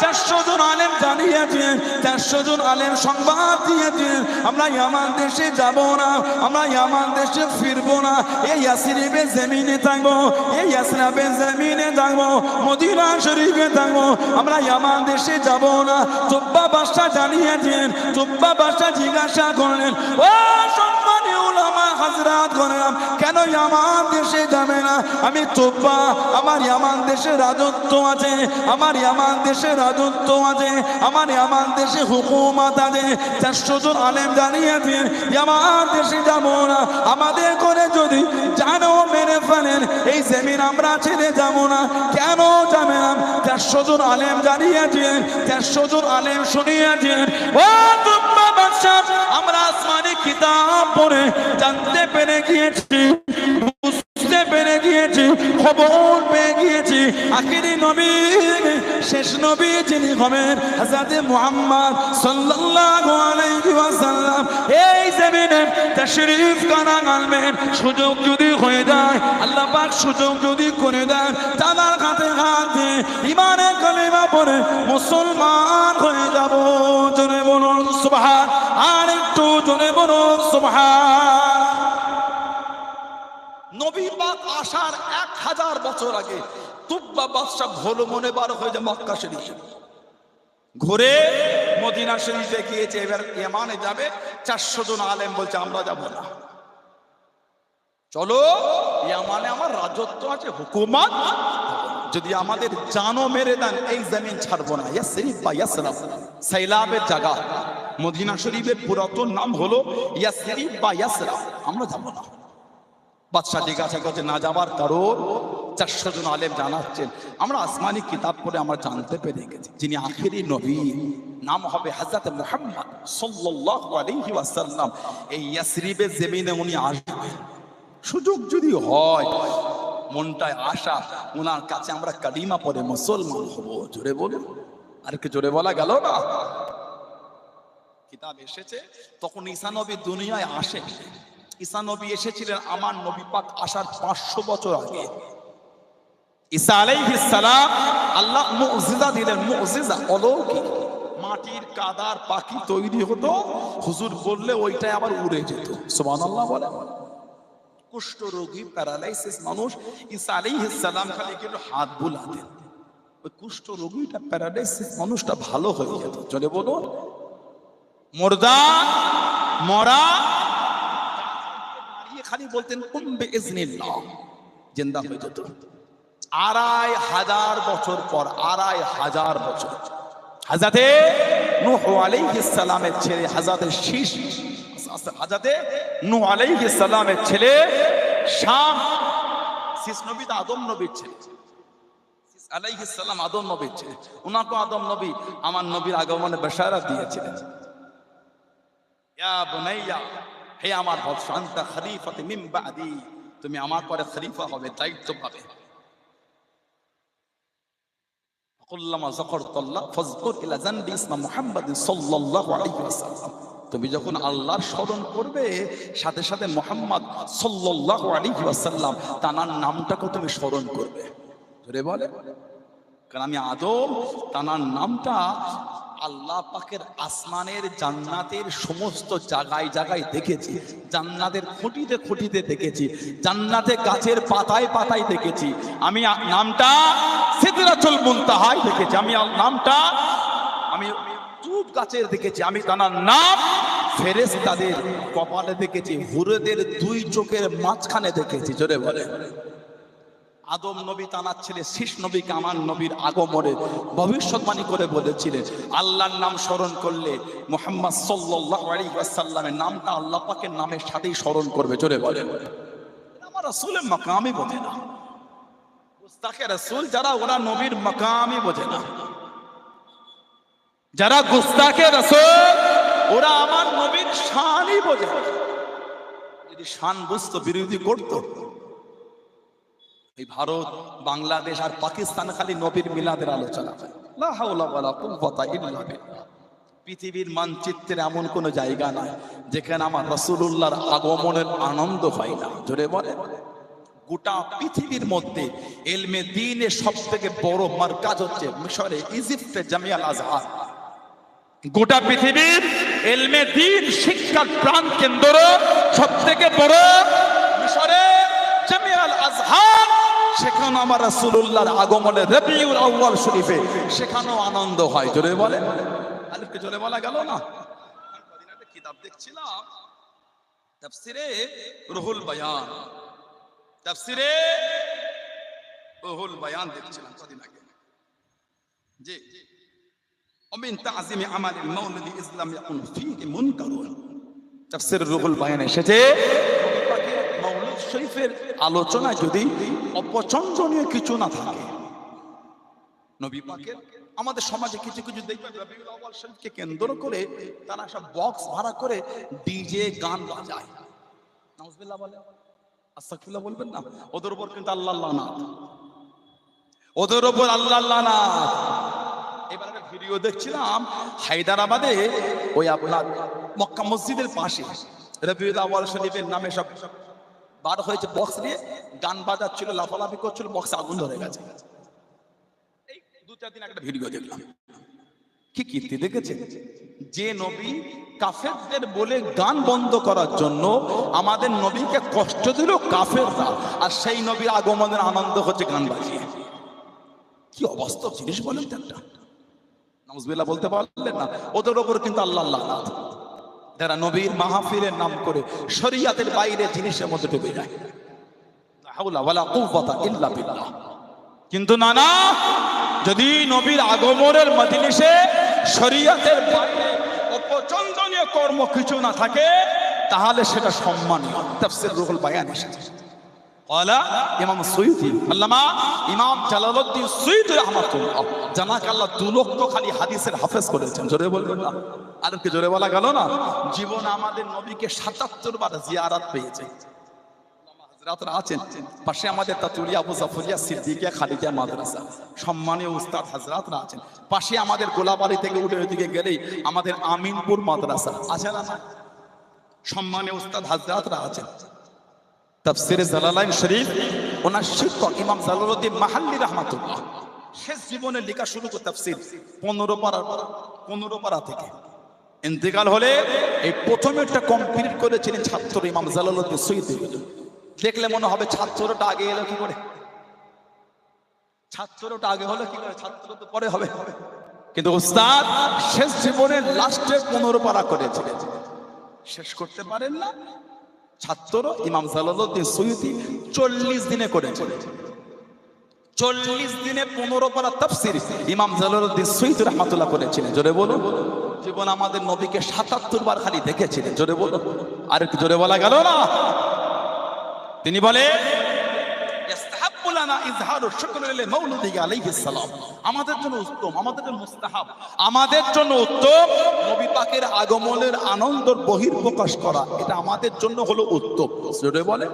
[SPEAKER 1] 400 জন আলেম জানিয়েছেন, 400 জন আলেম সংবাদ দিয়েছেন, আমরা ইয়ামান দেশে যাব না, আমরা ইয়ামান দেশে ফিরবো না, এই ইয়াসরিবের জমিনে থাকবো, এই ইয়াসরাবের জমিনে থাকবো, মদিনা শরীফে থাকবো, আমরা ইয়ামান দেশে যাব না। তুব্বা বাদশাহ জানিয়েছেন। তুব্বা বাদশাহ জিজ্ঞাসা করলেন, ও সম্মানীয় উলামা হযরত করলাম, কেন ইয়ামান দেশে যাবে না? আমি তুব্বা, আমার ইয়ামান দেশে রাজত্ব আছে, আমার ইয়ামান দেশে রাজত্ব আছে, আমার ইয়ামান দেশে হুকুমত আছে। 400 জন আলেম জানিয়েছেন ইয়ামান দেশে যাব না, আমাদের করে যদি জানো মেরে ফেলেন এই জমিন আমরা ছেড়ে যাব না। কেন যাবে না? 400 জন আলেম জানিয়েছেন, 400 জন আলেম শুনিয়েছেন। ও তুব্বা বাদশাহ, আমরা আসমানি কিতাব পড়ে জানতে পেরে গিয়েছি, বুঝতে পেরে গিয়েছি, খবর পেয়ে গিয়েছি, আখিরি নবী, শেষ নবী যিনি হবেন হযরত মুহাম্মদ সাল্লাল্লাহু আলাইহি ওয়াসাল্লাম এই জমিনে তাশরীফ কানা আনবেন। সুযোগ যদি হয়ে যায়, আল্লাহ পাক সুযোগ যদি করে দেন, তাদের হাতে হাতে ঈমানের কালিমা পড়ে মুসলমান হয়ে যাব। জোরে বলুন সুবহান, আর একটু জোরে বলুন সুবহান। নবী পাক আসার 1000 বছর আগে তুব্বা বাদশাহ ভোলো মনে বার হয়ে যায় মক্কা শরীফে, ঘুরে মদিনা শরীফে গিয়েছে। এবার ইয়ামানে যাবে, 400 জন আলেম বলছে আমরা যাব না, চলো ইয়ামানে আমার রাজত্ব আছে, হুকুমত, যদি আমাদের জানও মেরে দেন এই জমিন ছাড়বো না। ইয়াসরিব বা ইয়াসরাব সাইলাবের জায়গা, মদিনা শরীফের পুরাতন নাম হলো ইয়াসরিব বা ইয়াসরাব, আমরা যাব না। বাদশাহ জিজ্ঞাসা করছে না যাবার কারণ? 400 জন আলেম জানাচ্ছেন আমরা আসমানি কিতাব পড়ে আমরা জানতে পেরে গেছি যিনি আখিরি নবী, নাম হবে হযরত মুহাম্মদ সাল্লাল্লাহু আলাইহি ওয়াসাল্লাম, এই ইয়াসরিবের জমিনে উনি আসবেন। সুযোগ যদি হয়, মনটায় আশা, ওনার কাছে আমরা কালিমা পড়ে মুসলমান হব। জোরে বলুন, আর কি জোরে বলা গেল না? কিতাব এসেছে, তখন ঈসা নবী দুনিয়ায় আসে। ঈসা নবী এসেছিলেন আমার নবী পাক আসার 500 বছর আগে। ঈসা আলাইহিস সালাম আল্লাহ মুজিজা দিলেন, মুজিজা অলৌকিক। মাটির কাদার পাখি তৈরি হতো, হুজুর বললে ওইটাই আবার উড়ে যেত। সুবহানাল্লাহ বলে। কুষ্ঠ রোগী, প্যারালাইসিস মানুষ, ঈসা আলাইহিস সালাম খালি কেন হাত বুলাতেন, ওই কুষ্ঠ রোগীটা, প্যারালাইসিস মানুষটা ভালো হয়ে যেত। চলে বলুন, মুর্দা মরা খালি বলতেন কুম বিইজনিল্লাহ, জিন্দা হয়ে যেত। 2500 বছর পর, 2500 বছর, হযরতে নূহ আলাইহিস সালামের ছেলে হযরতে শীশ, হযরতে নূহ আলাইহিস সালামের ছেলে শাম, শীশ নবী তো আদম নবীর ছেলে, শীশ আলাইহিস সালাম আদম নবীর ছেলে। উনাকে আদম নবী আমার নবীর আগমনে বাশারাত দিয়েছিলেন, ইয়া বুনাইয়া, হে আমার বৎস, আনতা খলিফাতুম মিন বাদি, তুমি আমার পরে খলিফা হবে, দায়িত্ব পাবে। কুল্লামা যাকারতাল্লাহ ফাযকুর ইলা যানবি ইসমা মুহাম্মাদ সাল্লাল্লাহু আলাইহি ওয়াসাল্লাম, তুমি যখন আল্লাহর স্মরণ করবে সাথে সাথে মুহাম্মদ সাল্লাল্লাহু আলাইহি ওয়াসাল্লাম তার নামটাকে তুমি স্মরণ করবে। ধরে বলে, কারণ আমি আদম, তার নামটা আল্লাহ পাকের আসমানের জান্নাতের সমস্ত জায়গায় জায়গায় দেখেছি, জান্নাতের খুঁটিতে খুঁটিতে দেখেছি, জান্নাতে গাছের পাতায় পাতায় দেখেছি। আমি নামটা সিদরাতুল মুনতাহায় দেখেছি, আমি নামটা আমি তুত গাছের দেখেছি, আমি তার নাম ফেরেশতাদের কপালে দেখেছি, হুরেদের 2 চোখের মাঝখানে দেখেছি। জোরে বলে। আদম নবী তানার ছেলে শীষ নবীকে আমার নবীর আগমনে ভবিষ্যৎবাণী করে বলেছিলেন আল্লাহর নাম স্মরণ করলে মুহাম্মদ সাল্লাল্লাহু আলাইহি ওয়াসাল্লামের নামটা আল্লাহ পাকের নামের সাথেই স্মরণ করবে। জোরে বলেন। আমার রাসূলের মাকামই বোঝে না, গুস্তাখে রাসূল যারা, ওরা নবীর মাকামই বোঝে না। যারা গুস্তাখে রাসূল ওরা আমার নবীর শানই বোঝে না। যদি শান বুঝতো বিরোধী করতো। এই ভারত, বাংলাদেশ আর পাকিস্তান খালি নবীর মিলাদের আলোচনা হয়। লা হাওলা ওয়ালা কুওয়াতা ইল্লা বিল্লাহ। পৃথিবীর মানচিত্রে এমন কোন জায়গা নাই যেখানে আমার রাসূলুল্লাহর আগমনের আনন্দ হয় না। জোরে বলে। গোটা পৃথিবীর মধ্যে ইলমে দ্বীনের সবথেকে বড় মারকাজ হচ্ছে মিশরে, ইজিপ্টে জামিয়াল আজহার। গোটা পৃথিবীর ইলমে দ্বীন শিক্ষার প্রাণ কেন্দ্র সবথেকে বড় মিশরে জামিয়াল আজহার। সেখানে আমার রাসূলুল্লাহর আগমনে রবিউল আউয়াল শরীফে সেখানেও আনন্দ হয়। জোরে বলে। আলিফকে জোরে বলা গেল না। কদিন একটা কিতাব দেখছিলাম, তাফসিরে রুহুল বায়ান, তাফসিরে রুহুল বায়ান দেখছিলাম কদিন আগে। জি, ومن تعظيم عمل المولد إذ لم يكن فيه منكر। তাফসির রুহুল বায়ান এসেছে মাওলুদ শরীফের আলোচনা যদি অপছন্দনীয় কিছু না থাকে। নবী পাকের আমাদের সমাজে কিছু কিছু দেখবেন রবিউল আউয়াল শরীফকে কেন্দ্র করে তারা সব বক্স ভাড়া করে ডিজে গান বাজায়। নাউজুবিল্লাহ বলে, আস্তাগফিরুল্লাহ বলবেন না। ওদের উপর কিন্তু আল্লাহ লানাত, ওদের উপর আল্লাহ লানাত। এবার একটা ভিডিও দেখছিলাম হায়দ্রাবাদে, ওই আপনার মক্কা মসজিদের পাশে রবিউল আউয়াল শরীফের নামে সব বার হয়েছে, বক্স নিয়ে গান বাজাচ্ছিল, লাফালাফি করছিল, বক্সে আগুন ধরে গেছে। এই 2-4 দিন একটা ভিডিও দেখলাম। কি কীর্তি দেখেছে? যে নবী কাফেরদের বলে গান বন্ধ করার জন্য আমাদের নবীকে কষ্ট দিল কাফেররা, আর সেই নবীর আগমনের আনন্দ হচ্ছে গান বাজিয়ে। কি অবাস্তব জিনিস বলেন তো একটা। নাউজুবিল্লাহ বলতে পারলেন না। ওদের ওপর কিন্তু আল্লাহ লানাত, যারা নবীর মাহফিলের নাম করে শরীয়তের বাইরে জিনিসের মধ্যে ডুবে যায়। লা হাওলা ওয়ালা কুওয়াতা ইল্লা বিল্লাহ। কিন্তু না না, যদি নবীর আগমনের মজলিসে শরীয়তের বাইরে অপছন্দনীয় কর্ম কিছু না থাকে তাহলে সেটা সম্মানীয়। তাফসীর রুহুল বায়ান এসেছে। ক্বালা ইমাম সুয়ুতী, আল্লামা ইমাম জালালউদ্দিন সুয়ুতী রাহমাতুল্লাহ, জানাক আল্লাহ 2 লক্ষ খালি হাদিসের হাফেজ করেছেন। জোরে বলবেন না। আর কি জোরে বলা গেল না। জীবন আমাদের নবীকে 77 বার জিয়ারত পেয়েছে। হাজরাতরা আছেন পাশে, আমাদের তাতুলিয়া আবু জাফরিয়া সিদ্দিকিয়া খালিদিয়া মাদ্রাসা, সম্মানীয় উস্তাদ হাজরাতরা আছেন পাশে। আমাদের গোলাবাড়ি থেকে উঠে ওইদিকে গেলেই আমাদের আমিনপুর মাদ্রাসা আছে না, সম্মানীয় উস্তাদ হাজরাতরা আছেন। তাফসিরে জালালাইন শরীফ ওনার শিক্ষক ইমাম জালালউদ্দিন মাহাল্লি রাহমাতুল্লাহ শেষ জীবনে লেখা শুরু করে তাফসির 15 পারা থেকে ইন্তেকাল হলে এই প্রথমে একটা কমপ্লিট করেছিলেন ছাত্র ইমাম জালালউদ্দিন সুয়ুতী। দেখলে মনে হবে ছাত্রটা আগে এলো কি করে, ছাত্রটা আগে হলো কি করে, ছাত্র তো পরে হবে। কিন্তু উস্তাদ শেষ জীবনের লাস্টে 15 পারা করেছিলেন, শেষ করতে পারেন না। ছাত্র ইমাম জালালউদ্দিন সুয়ুতী 40 দিনে করেছেন। 40 দিনে 15 পারা তাফসীর ইমাম জালালউদ্দিন সুয়ুতী রাহমাতুল্লাহ করেছিলেন। জোরে বলুন। জীবন আমাদের নবীকে 77 বার খালি দেখেছিলেন। জোরে বলুন। আর একটু জোরে বলা গেল না। তিনি বলে ইস্তাহাব্বু লানা ইজহারু শুকরি লিল মাউলুদি আলাইহিস সালাম। আমাদের জন্য উত্তম, আমাদের জন্য মুস্তাহাব, আমাদের জন্য উত্তম নবী পাকের আগমনের আনন্দের বহির্প্রকাশ করা। এটা আমাদের জন্য হলো উত্তম। জোরে বলে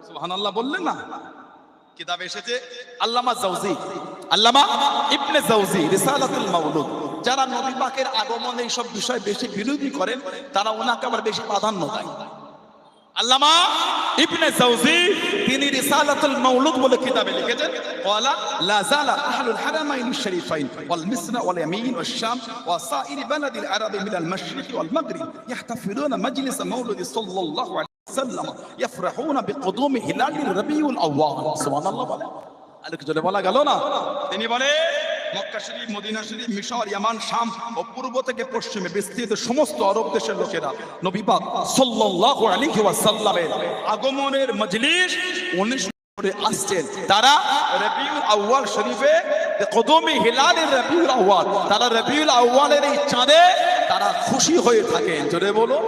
[SPEAKER 1] সুবহানাল্লাহ বললেন না। কিতাব এসেছে আল্লামা জাওজি, আল্লামা ইবনে জাওজি রিসালাতুল মাউলুদ। যারা নবী পাকের আগমনে এইসব বিষয় বেশি বিরোধী করেন তারা ওনাকে আবার বেশি প্রাধান্য দেয়। আল্লামা ইবনে জাওজি তিনি রিসালাতুল মাউলুদ বলে কিতাবে লিখেছেন, ক্বালা লা যালা আহলুল হারামাইন শরীফাইন ওয়াল মিসর ওয়াল ইয়ামিন ওয়াশ শাম ওয়া সাইর বালাদিল আরাব মিনাল মাশরিক ওয়াল মাগরিব ইয়াহতাফিলুনা মাজলিস মাউলুদ সাল্লাল্লাহু আলাইহি ওয়াসাল্লাম ইয়াফরাহুনা বিকুদুমি হিলালির রবিউল আউয়াল। সুবহানাল্লাহ বলে। আর কি জোরে বলা গেল না। তিনি বলে মক্কা শরীফ, মদিনা শরীফ, মিশর, ইয়ামান, শাম ও পূর্ব থেকে পশ্চিমে বিস্তৃত সমস্ত আরব দেশের লোকেরা নবী পাক সাল্লাল্লাহু আলাইহি ওয়াসাল্লামের আগমনের মজলিস 19 করে আসছেন। তারা রবিউল আউয়াল শরীফে কদমে হিলালের রবিউল আউয়াল, তারা রবিউল আউয়ালের এই চাঁদে তারা খুশি হয়ে থাকেন। জোরে বলো।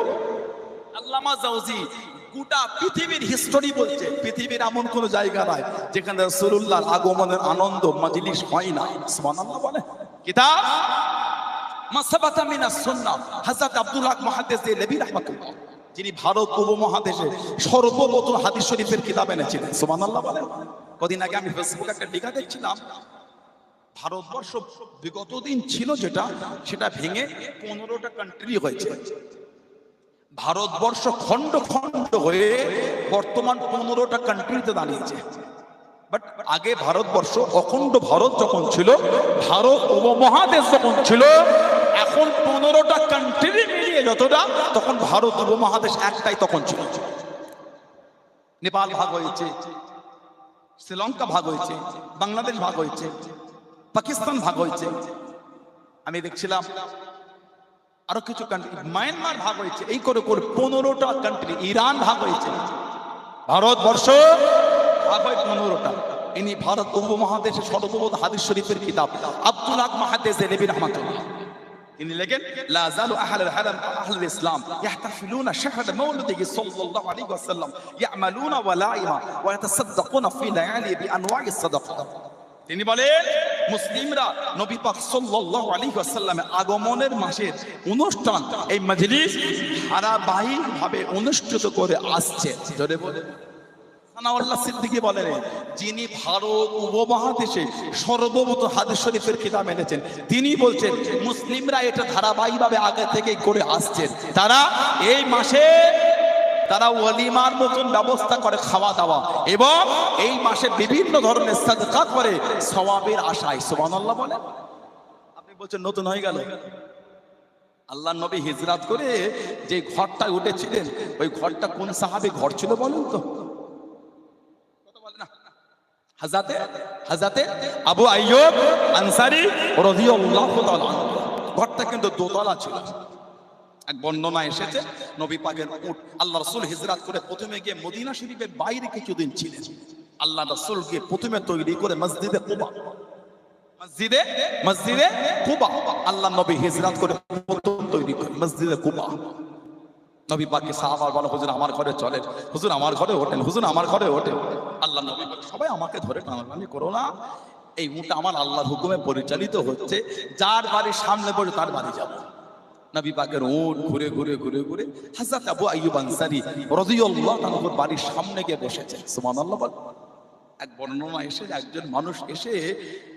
[SPEAKER 1] আল্লামা জাওজি গোটা পৃথিবীর হিস্টোরি বলছে পৃথিবীর এমন কোন জায়গা নাই যেখানে রাসূলুল্লাহর আগমনের আনন্দ মজলিস হয় না। সুবহানাল্লাহ বলে। কিতাব মাসাবাতা মিনাস সুন্নাহ হযরত আব্দুল হক মুহাদ্দিস দেলবি রাহমাতুল্লাহ যিনি ভারত উপমহাদেশে সর্বপ্রথম হাদিস শরীফের কিতাব এনেছিলেন। সুবহানাল্লাহ বলেন। কদিন আগে আমি ফেসবুকে একটা টিকা দেখছিলাম, ভারতবর্ষ বিগত দিন ছিল যেটা, সেটা ভেঙে 15টা কান্ট্রি হয়েছে। ভারতবর্ষ খণ্ড খণ্ড হয়ে বর্তমান 15টা কান্ট্রিতে দাঁড়িয়েছে। বাট আগে ভারতবর্ষ অখণ্ড ভারত যখন ছিল, ভারত উপমহাদেশ যখন ছিল, এখন 15টা কান্ট্রি মিলিয়ে যতটা, তখন ভারত উপমহাদেশ একটাই তখন ছিল। নেপাল ভাগ হয়েছে, শ্রীলঙ্কা ভাগ হয়েছে, বাংলাদেশ ভাগ হয়েছে, পাকিস্তান ভাগ হয়েছে। আমি দেখছিলাম আরো কিছু কান্ট্রি, মায়ানমার ভাগ হয়েছে। এই করে করে 15টা কান্ট্রি, ইরান ভাগ হয়েছে। ভারতবর্ষ ভাগ হয় 15টা। ইনি ভারত উপমহাদেশের সর্বপ্রথম হাদিস শরীফের কিতাব আব্দুল হক মুহাদ্দিস দেলবি রাহমাতুল্লাহ, তিনি লেখেন লা যালু আহলুল হারাম আহলুল ইসলাম ইয়াহতাফিলুনা শাহর মাউলিদিহি সাল্লাল্লাহু আলাইহি ওয়াসাল্লাম ইয়ামালুনা ওয়ালাইমা ওয়া ইয়াতাসাদদাকুনা ফি লায়ালি বিআনওয়াইস সাদাকা। তিনি বলেন মুসলিমরা নবী পাক সাল্লাল্লাহু আলাইহি ওয়াসাল্লামের আগমনের মাসের অনুষ্ঠান, এই মজলিস ধারাবাহিকভাবে অনুষ্ঠিত করে আসছে। জোরে বলে সানাউল্লাহ সিদ্দিকী বলেন, যিনি ভারত উপমহাদেশে সর্বপ্রথম হাদিস শরীফের কিতাব এনেছেন, তিনি বলছেন মুসলিমরা এটা ধারাবাহিকভাবে আগে থেকেই করে আসছেন। তারা এই মাসে তারা ওয়ালিমার মতন ব্যবস্থা করে খাওয়া দাওয়া, এবং এই মাসে বিভিন্ন ধরনের সাদকা করে সওয়াবের আশায়। সুবহানাল্লাহ বলে। আপনি বলছেন নতুন হয়ে গেল। আল্লাহ নবী হিজরত করে যে ঘরটা উঠেছিলেন, ওই ঘরটা কোন সাহাবী ঘর ছিল বলেন তো? হযরতে আবু আইয়ুব আনসারী রাদিয়াল্লাহু তাআলা আনহু। ঘরটা কিন্তু দোতলা ছিল। এক বর্ণনা এসেছে নবী পাকের উট, আল্লাহ রাসূল হিজরত করে প্রথমে গিয়ে মদিনা শরীফের বাইরে কিছুদিন ছিলেন। আল্লাহ রাসূল গিয়ে প্রথমে তৈরি করে মসজিদে কুবা, মসজিদে কুবা আল্লাহ নবী হিজরত করে প্রথম তৈরি করে মসজিদে কুবা। নবী পাককে সাহাবা বলে, হুজুর আমার ঘরে চলেন, হুজুর আমার ঘরে ওঠেন, হুজুর আমার ঘরে ওঠেন। আল্লাহ নবী বলে, সবাই আমাকে ধরে টানাটানি করো না, এই উটটা আমার আল্লাহর হুকুমে পরিচালিত হচ্ছে, যার বাড়ির সামনে পড়ে তার বাড়ি যাব। নবী পাকের উট ঘুরে ঘুরে ঘুরে ঘুরে হযরত আবু আইয়ুব আনসারী রাদিয়াল্লাহু তাআলার বাড়ির সামনে গিয়ে বসেছে। সুবহানাল্লাহ বল। এক বর্ণনা এসে একজন মানুষ এসে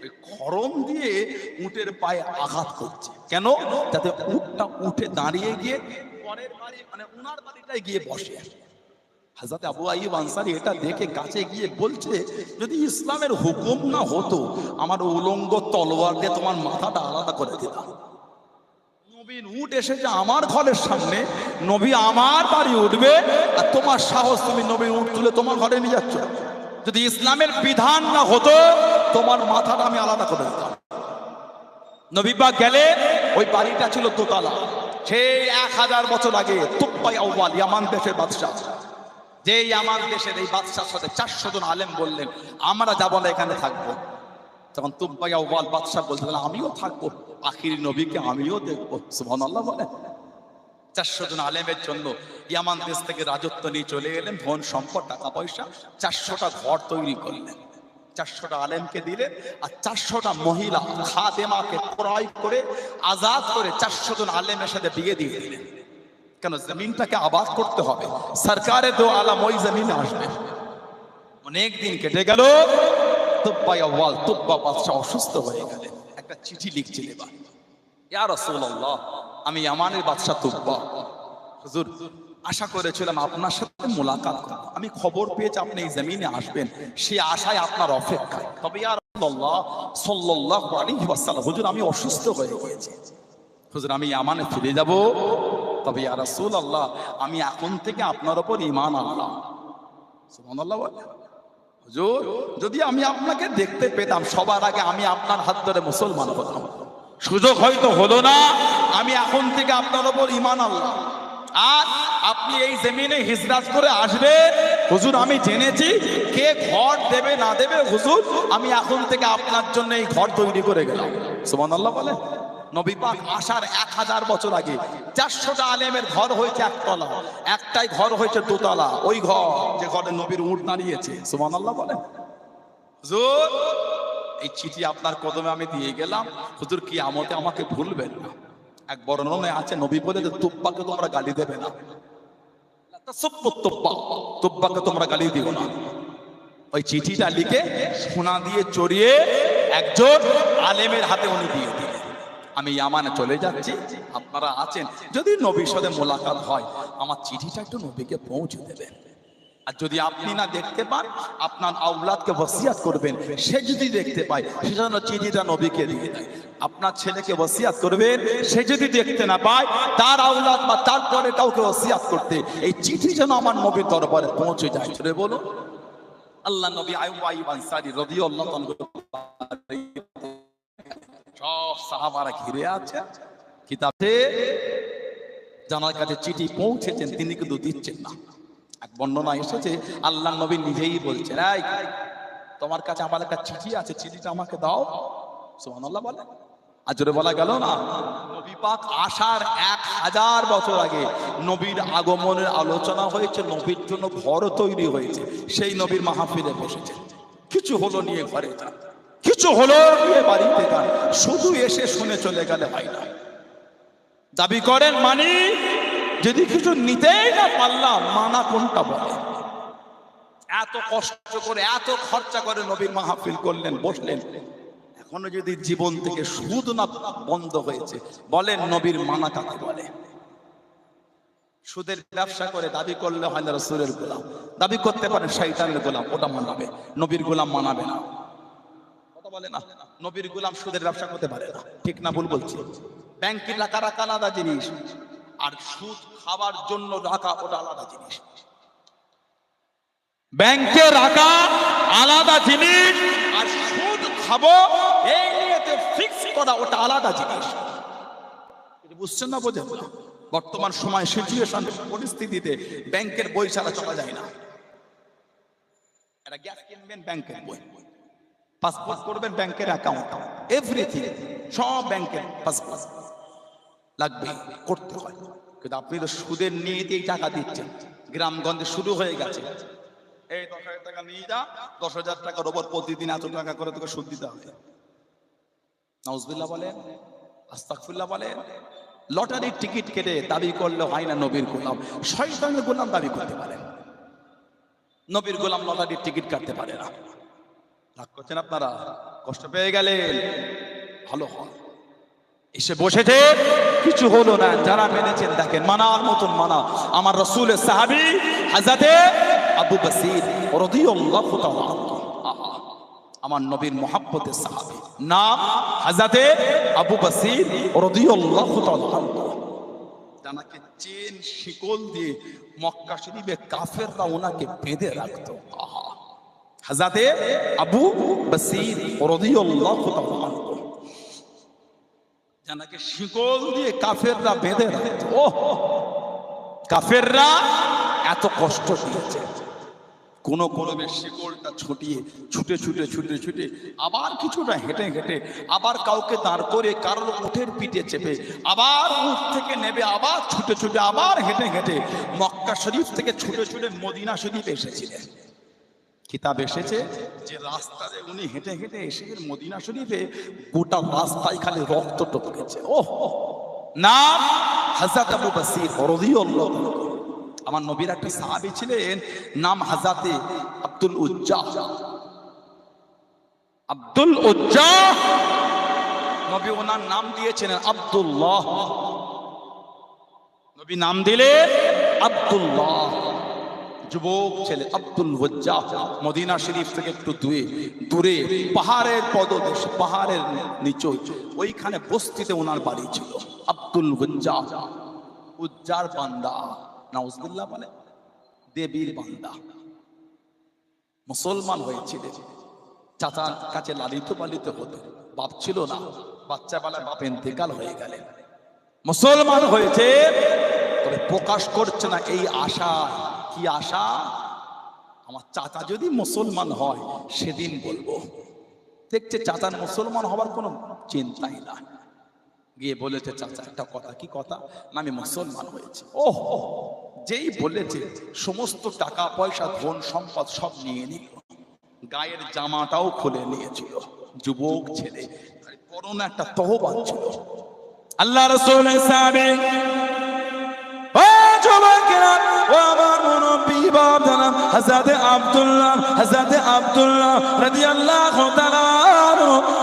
[SPEAKER 1] ওই খড়ম দিয়ে উটের পায়ে আঘাত করছে। কেন? যাতে উটটা উঠে দাঁড়িয়ে গিয়ে পরের বাড়ি, মানে উনার বাড়িটায় গিয়ে বসে। হযরত আবু আইয়ুব আনসারী এটা দেখে কাছে গিয়ে বলছে, যদি ইসলামের হুকুম না হতো, আমার উলঙ্গ তলোয়ার দিয়ে তোমার মাথাটা আলাদা করে দিতাম। নবীর উট এসেছে আমার ঘরের সামনে, নবী আমার বাড়ি উঠবে, আর তোমার সাহস, তুমি নবীর উট তুলে তোমার ঘরে নিয়ে যাচ্ছ। যদি ইসলামের বিধান না হতো, তোমার মাথাটা আমি আলাদা করে দিতাম। নবী পাক গেলে, ওই বাড়িটা ছিল দোতলা। সেই 1000 বছর আগে তুব্বা আউয়াল ইয়ামান দেশের বাদশা, যে ইয়ামান দেশের এই বাদশার সাথে 400 জন আলেম বললেন আমরা যাব না, এখানে থাকবো। তখন তুব্বা আউয়াল বাদশা বলছিলেন আমিও থাকবো, আখিরি নবীকে আমিও দেখবো। সুবহানাল্লাহ বলে। 400 জন আলেমের জন্য ইয়ামান দেশ থেকে রাজত্ব নিয়ে চলে গেলেন, ধন সম্পদ টাকা পয়সা, 400টা ঘর তৈরি করলেন, 400টা আলেমকে দিলেন, আর 400টা মহিলা খাদেমাকে ক্রয় করে আজাদ করে 400 জন আলেমের সাথে বিয়ে দিয়ে দিলেন। কেন? জমিনটাকে আবাদ করতে হবে, সরকারের দো আলম ওই জমিনে আসবে। অনেক দিন কেটে গেল, তুব্বা আউয়াল তুব্বা বাদশা অসুস্থ হয়ে গেলেন। একটা চিঠি লিখছিলেন, ইয়া রাসূলুল্লাহ, আমি ইয়ামানের বাদশা তুব্বা, হুজুর আশা করেছিলাম আপনার সাথে মোলাকাত করব, আমি খবর পেয়েছি আপনি এই জমিনে আসবেন, সেই আশায় আপনার অপেক্ষায়। তবে ইয়া রাসূলুল্লাহ সাল্লাল্লাহু আলাইহি ওয়াসাল্লাম, হুজুর আমি অসুস্থ হয়ে গিয়েছি, হুজুর আমি ইয়ামানে ফিরে যাব। তবে ইয়া রাসূলুল্লাহ, আমি এখন থেকে আপনার উপর ঈমান আনলাম। সুবহানাল্লাহ। হুজুর যদি আমি আপনাকে দেখতে পেতাম, সবার আগে আমি আপনার হাত ধরে মুসলমান হতাম। সুযোগ হয়তো হলো না, আমি এখন থেকে আপনার উপর ঈমান আনলাম। আর আপনি এই জমিনে হিজরত করে আসবেন, হুজুর আমি জেনেছি কে ঘর দেবে না দেবে, হুজুর আমি এখন থেকে আপনার জন্য এই ঘর তৈরি করে গেলাম। সুবহানাল্লাহ বলে। নবী পাক আসার 1000 বছর আগে 400টা আলেমের ঘর হয়েছে একতলা, একটাই ঘর হয়েছে দোতলা, ওই ঘর যে ঘরে নবীর উট দাঁড়িয়েছে। সুবহানাল্লাহ বলে। হুজুর এই চিঠি আপনার কদমে আমি দিয়ে গেলাম, হুজুর কিয়ামতে আমাকে ভুলবেন না। এক বর্ণনায় আছে নবী বলে যে তুব্বাকে তোমরা গালি দেবে না, তুব্বাকে তোমরা গালি দিও না। ওই চিঠিটা লিখে সোনা দিয়ে চড়িয়ে একজন আলেমের হাতে উনি দিয়ে দিলেন, আমি ইয়ামানে চলে যাচ্ছি, আপনারা আছেন, যদি নবীর সাথে মোলাকাত হয় আমার চিঠিটা একটু নবীকে পৌঁছে দেবেন। আর যদি আপনি না দেখতে পান আপনার আওলাদকে ওসিয়াত করবেন, সে যদি দেখতে পায় সেজন্য চিঠিটা নবীকে দিয়ে দেয়। আপনার ছেলেকে ওসিয়াত করবেন, সে যদি দেখতে না পায় তার আওলাদ বা তারপরে কাউকে ওসিয়াত করতে, এই চিঠি যেন আমার নবীর দরবারে পৌঁছে যায়। রে বলো, আল্লাহ নবী আইয়ুব আনসারী রাদিয়াল্লাহু আনহু সব সাহাবারা ঘিরে আছে, কিতাবে জানার কাছে চিঠি পৌঁছেছেন, তিনি কিন্তু দিচ্ছেন না। এক বর্ণনা এসেছে আল্লাহ নবী নিজেই বলছেন, এই তোমার কাছে আমার একটা চিঠি আছে, চিঠিটা আমাকে দাও। সুবহানাল্লাহ বলে, আজরে বলা গেল না। নবী পাক আসার 1000 বছর আগে নবীর আগমনের আলোচনা হয়েছে, নবীর জন্য ঘর তৈরি হয়েছে, সেই নবীর মাহফিলে বসেছে। কিছু হলো নিয়ে ঘরে যান, কিছু হলো নিয়ে বাড়িতে যান, শুধু এসে শুনে চলে গেলে হয় না। দাবি করেন মানি, যদি কিছু নিতেই না পারলাম মানা কোনটা বলে? এত কষ্ট করে এত খরচা করে নবীর মাহফিল করলেন, বসলেন, এখনো যদি জীবন থেকে সুদ না বন্ধ হয়েছে, বলেন নবীর মানা কাকে বলে? সুদের ব্যবসা করে দাবি করলে হয় না রাসূলের গোলাম, দাবি করতে পারেন শয়তানের গোলাম, ওটা মানাবে, নবীর গোলাম মানাবে না। কথা বলে না, নবীর গোলাম সুদের ব্যবসা করতে পারে না, ঠিক না ভুল বলছি? ব্যাংকে টাকা রাখা আলাদা জিনিস, আর সুদ খাবার জন্য রাখা ওটা আলাদা জিনিস। ব্যাংকে রাখা আলাদা জিনিস, আর সুদ খাবো এই নিয়েতে ফিক্স করা ওটা আলাদা জিনিস। বুঝছেন না? বোঝেন না? বর্তমান সময় সিচুয়েশন পরিস্থিতিতে ব্যাংকের বই ছাড়া চলা যায় না। একটা গ্যাস কিনবেন ব্যাংকের বই, পাসপোর্ট করবেন ব্যাংকের অ্যাকাউন্ট, এভরিথিং সব ব্যাংকের পাসপোর্ট লাগবে, করতে হয়। কিন্তু আপনি তো সুদের নিয়েই টাকা দিচ্ছেন, গ্রামগঞ্জে শুরু হয়ে গেছে, এই 10,000 টাকা নিয়ে যা, 10,000 টাকার ওপর প্রতিদিন এত টাকা করে তোকে সুদ দিতে হবে। নাউজুবিল্লাহ বলেন, আস্তাগফিরুল্লাহ বলেন। লটারির টিকিট কেটে দাবি করলে হয় না নবীর গোলাম, শয়তানের গোলাম দাবি করতে পারেন, নবীর গোলাম লটারির টিকিট কাটতে পারে না। রাগ করছেন আপনারা? কষ্ট পেয়ে গেলেন? ভালো হয়, এসে বসেছে, কিছু হলো না। যারা মেনেছেন দেখেন, মানার মতন মানা। আমার রাসূলের সাহাবী হযরতে আবু বসির রাদিয়াল্লাহু তাআলা আনহু, আমার নবীর মুহাব্বতের সাহাবী, নাম হযরতে আবু বসির রাদিয়াল্লাহু তাআলা আনহু। জানাকে চেন শিকল দিয়ে মক্কা শরীফে কাফেররা ওনাকে বেঁধে রাখতো। হযরতে আবু বসির রাদিয়াল্লাহু তাআলা আনহু, জানাকে শিকল দিয়ে কাফেররা বেঁধে রাখতো। ও কাফেররা এত কষ্ট দিয়েছে, কোন শিকলটা ছুটিয়ে ছুটে ছুটে ছুটে ছুটে, আবার কিছুটা হেঁটে হেঁটে, আবার কাউকে দাঁড় করে কারোর উঠের পিঠে চেপে, আবার উঠ থেকে নেবে, আবার ছুটে ছুটে, আবার হেঁটে হেঁটে মক্কা শরীফ থেকে ছুটে ছুটে মদিনা শরীফ এসেছিলেন। কিতাব এসেছে যে রাস্তায় উনি হেঁটে হেঁটে এসে মদিনা শরীফে গোটা রাস্তায় খালি রক্ত টপকেছে। ও নাম হযরত আবু বসির রাদিয়াল্লাহু আনহু। আমার নবীর একটা সাহাবী ছিলেন, নাম হযরতে আব্দুল উজ্জা। আব্দুল উজ্জা নবী ওনার নাম দিয়েছেন আব্দুল্লাহ। নবী নাম দিলেন আব্দুল্লাহ। যুবক ছেলে আব্দুল উজ্জা, মদিনা শরীফ থেকে একটু দূরে পাহাড়ের পদদেশ, পাহাড়ের নিচে ওইখানে বস্তিতে ওনার বাড়ি ছিল। আব্দুল উজ্জা, উজ্জার বান্দা, নাউজুবিল্লাহ বলে, দেবীর বান্দা। মুসলমান হয়েছিলেন, চাচার কাছে লালিত পালিত হতো, বাপ ছিল না, বাচ্চা বেলায় বাপ ইন্তেকাল হয়ে গেলেন। মুসলমান হয়েছে, তবে প্রকাশ করছে না এই আশা। কি আশা? আমার চাচা যদি মুসলমান হয় সেদিন বলবো। দেখছে চাচার মুসলমান হবার কোনো চিন্তাই না, গিয়ে বলেছে চাচা একটা কথা। কি কথা? না আমি মুসলমান হয়েছি। ওহ, যেই বলেছে সমস্ত টাকা পয়সা ধন সম্পদ সব নিয়ে নিল, গায়ের জামাটাও খুলে নিয়েছিল। যুবক ছেলে, করোনা একটা তওবা ছিল। আল্লাহ রাসূলের সাহাবী, ও যুবকেরা, ও আমার হযরত আব্দুল্লাহ রাদিয়াল্লাহু তাআলা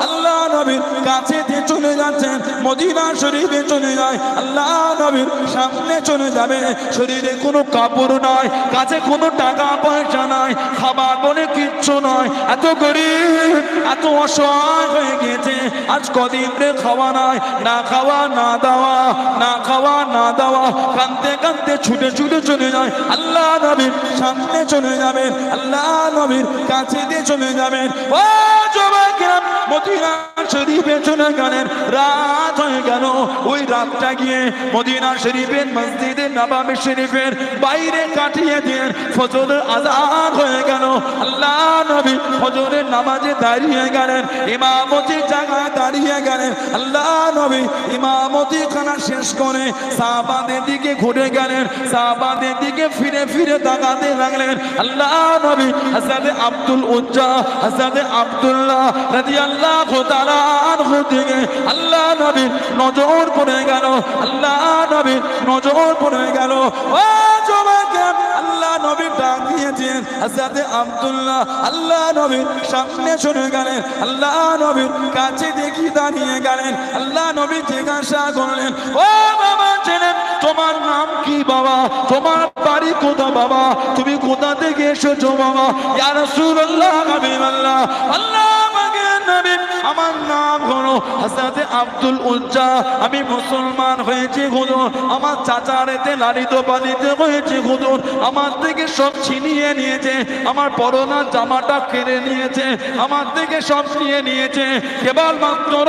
[SPEAKER 1] আল্লাহ নবীর কাছে দিয়ে চলে যাচ্ছেন, মদিনা শরীফে চলে যায়। আল্লাহ নবীর সামনে চলে যাবে, শরীরে কোনো কাপড় নাই, কাছে কোনো টাকা পয়সা নাই, খাবার বলে কিচ্ছু নয়, এত গরিব এত অসহায় হয়ে গেছে। আজ কদিন রে খাওয়া নাই, না খাওয়া না দেওয়া, না খাওয়া না দেওয়া, কাঁদতে কাঁদতে ছুটে ছুটে চলে যায়। আল্লাহ নবীর সামনে চলে যাবেন, আল্লাহ নবীর কাছে দিয়ে চলে যাবেন। ও যুবকেরা, মদিনা শরীফে চলে গেলেন, রাত হয়ে গেল। ওই রাতটা গিয়ে মদিনা শরীফের মসজিদে নববী শরীফের বাইরে কাটিয়ে দিয়ে ফজরের আযান হয়ে গেল। আল্লাহ নবী ফজরের নামাজে দাঁড়িয়ে গেলেন, ইমামতির জায়গায় দাঁড়িয়ে গেলেন। আল্লাহ নবী ইমামতি খানা শেষ করে সাহাবাদের দিকে ঘুরে গেলেন, সাহাবাদের দিকে ফিরে ফিরে তাকাতে লাগলেন। আল্লাহ নবী হযরত আব্দুল উজ্জা, হযরত আব্দুল্লাহ রাদিয়াল্লাহু তাআলা আনহু দিকে আল্লাহ নবী নজর পড়ে গেল, আল্লাহ নবী নজর পড়ে গেল। ও যুবকেরা, আল্লাহ নবী ডাক দিয়েছেন হযরত আব্দুল্লাহ, আল্লাহ নবীর সামনে চলে গেলেন, আল্লাহ নবীর কাছে দেখি দাঁড়িয়ে গেলেন। আল্লাহ নবী জিজ্ঞাসা করলেন, ও বাবা ছেলে, তোমার নাম কি বাবা? তোমার বাড়ি কোথা বাবা? তুমি কোথা থেকে এসেছো বাবা? ইয়া রাসূলুল্লাহ, হাবিবাল্লাহ, আল্লাহ পাকের নবী, আমার নাম হলো হযরত আব্দুল উজ্জা, আমি মুসলমান হয়েছি হুজুর, আমার চাচারেতে লালিত পালিত হয়েছে হুজুর, আমার থেকে সব ছিনিয়ে নিয়েছে, আমার পরনা জামাটা কেড়ে নিয়েছে, আমার থেকে সব নিয়ে নিয়েছে, কেবলমাত্র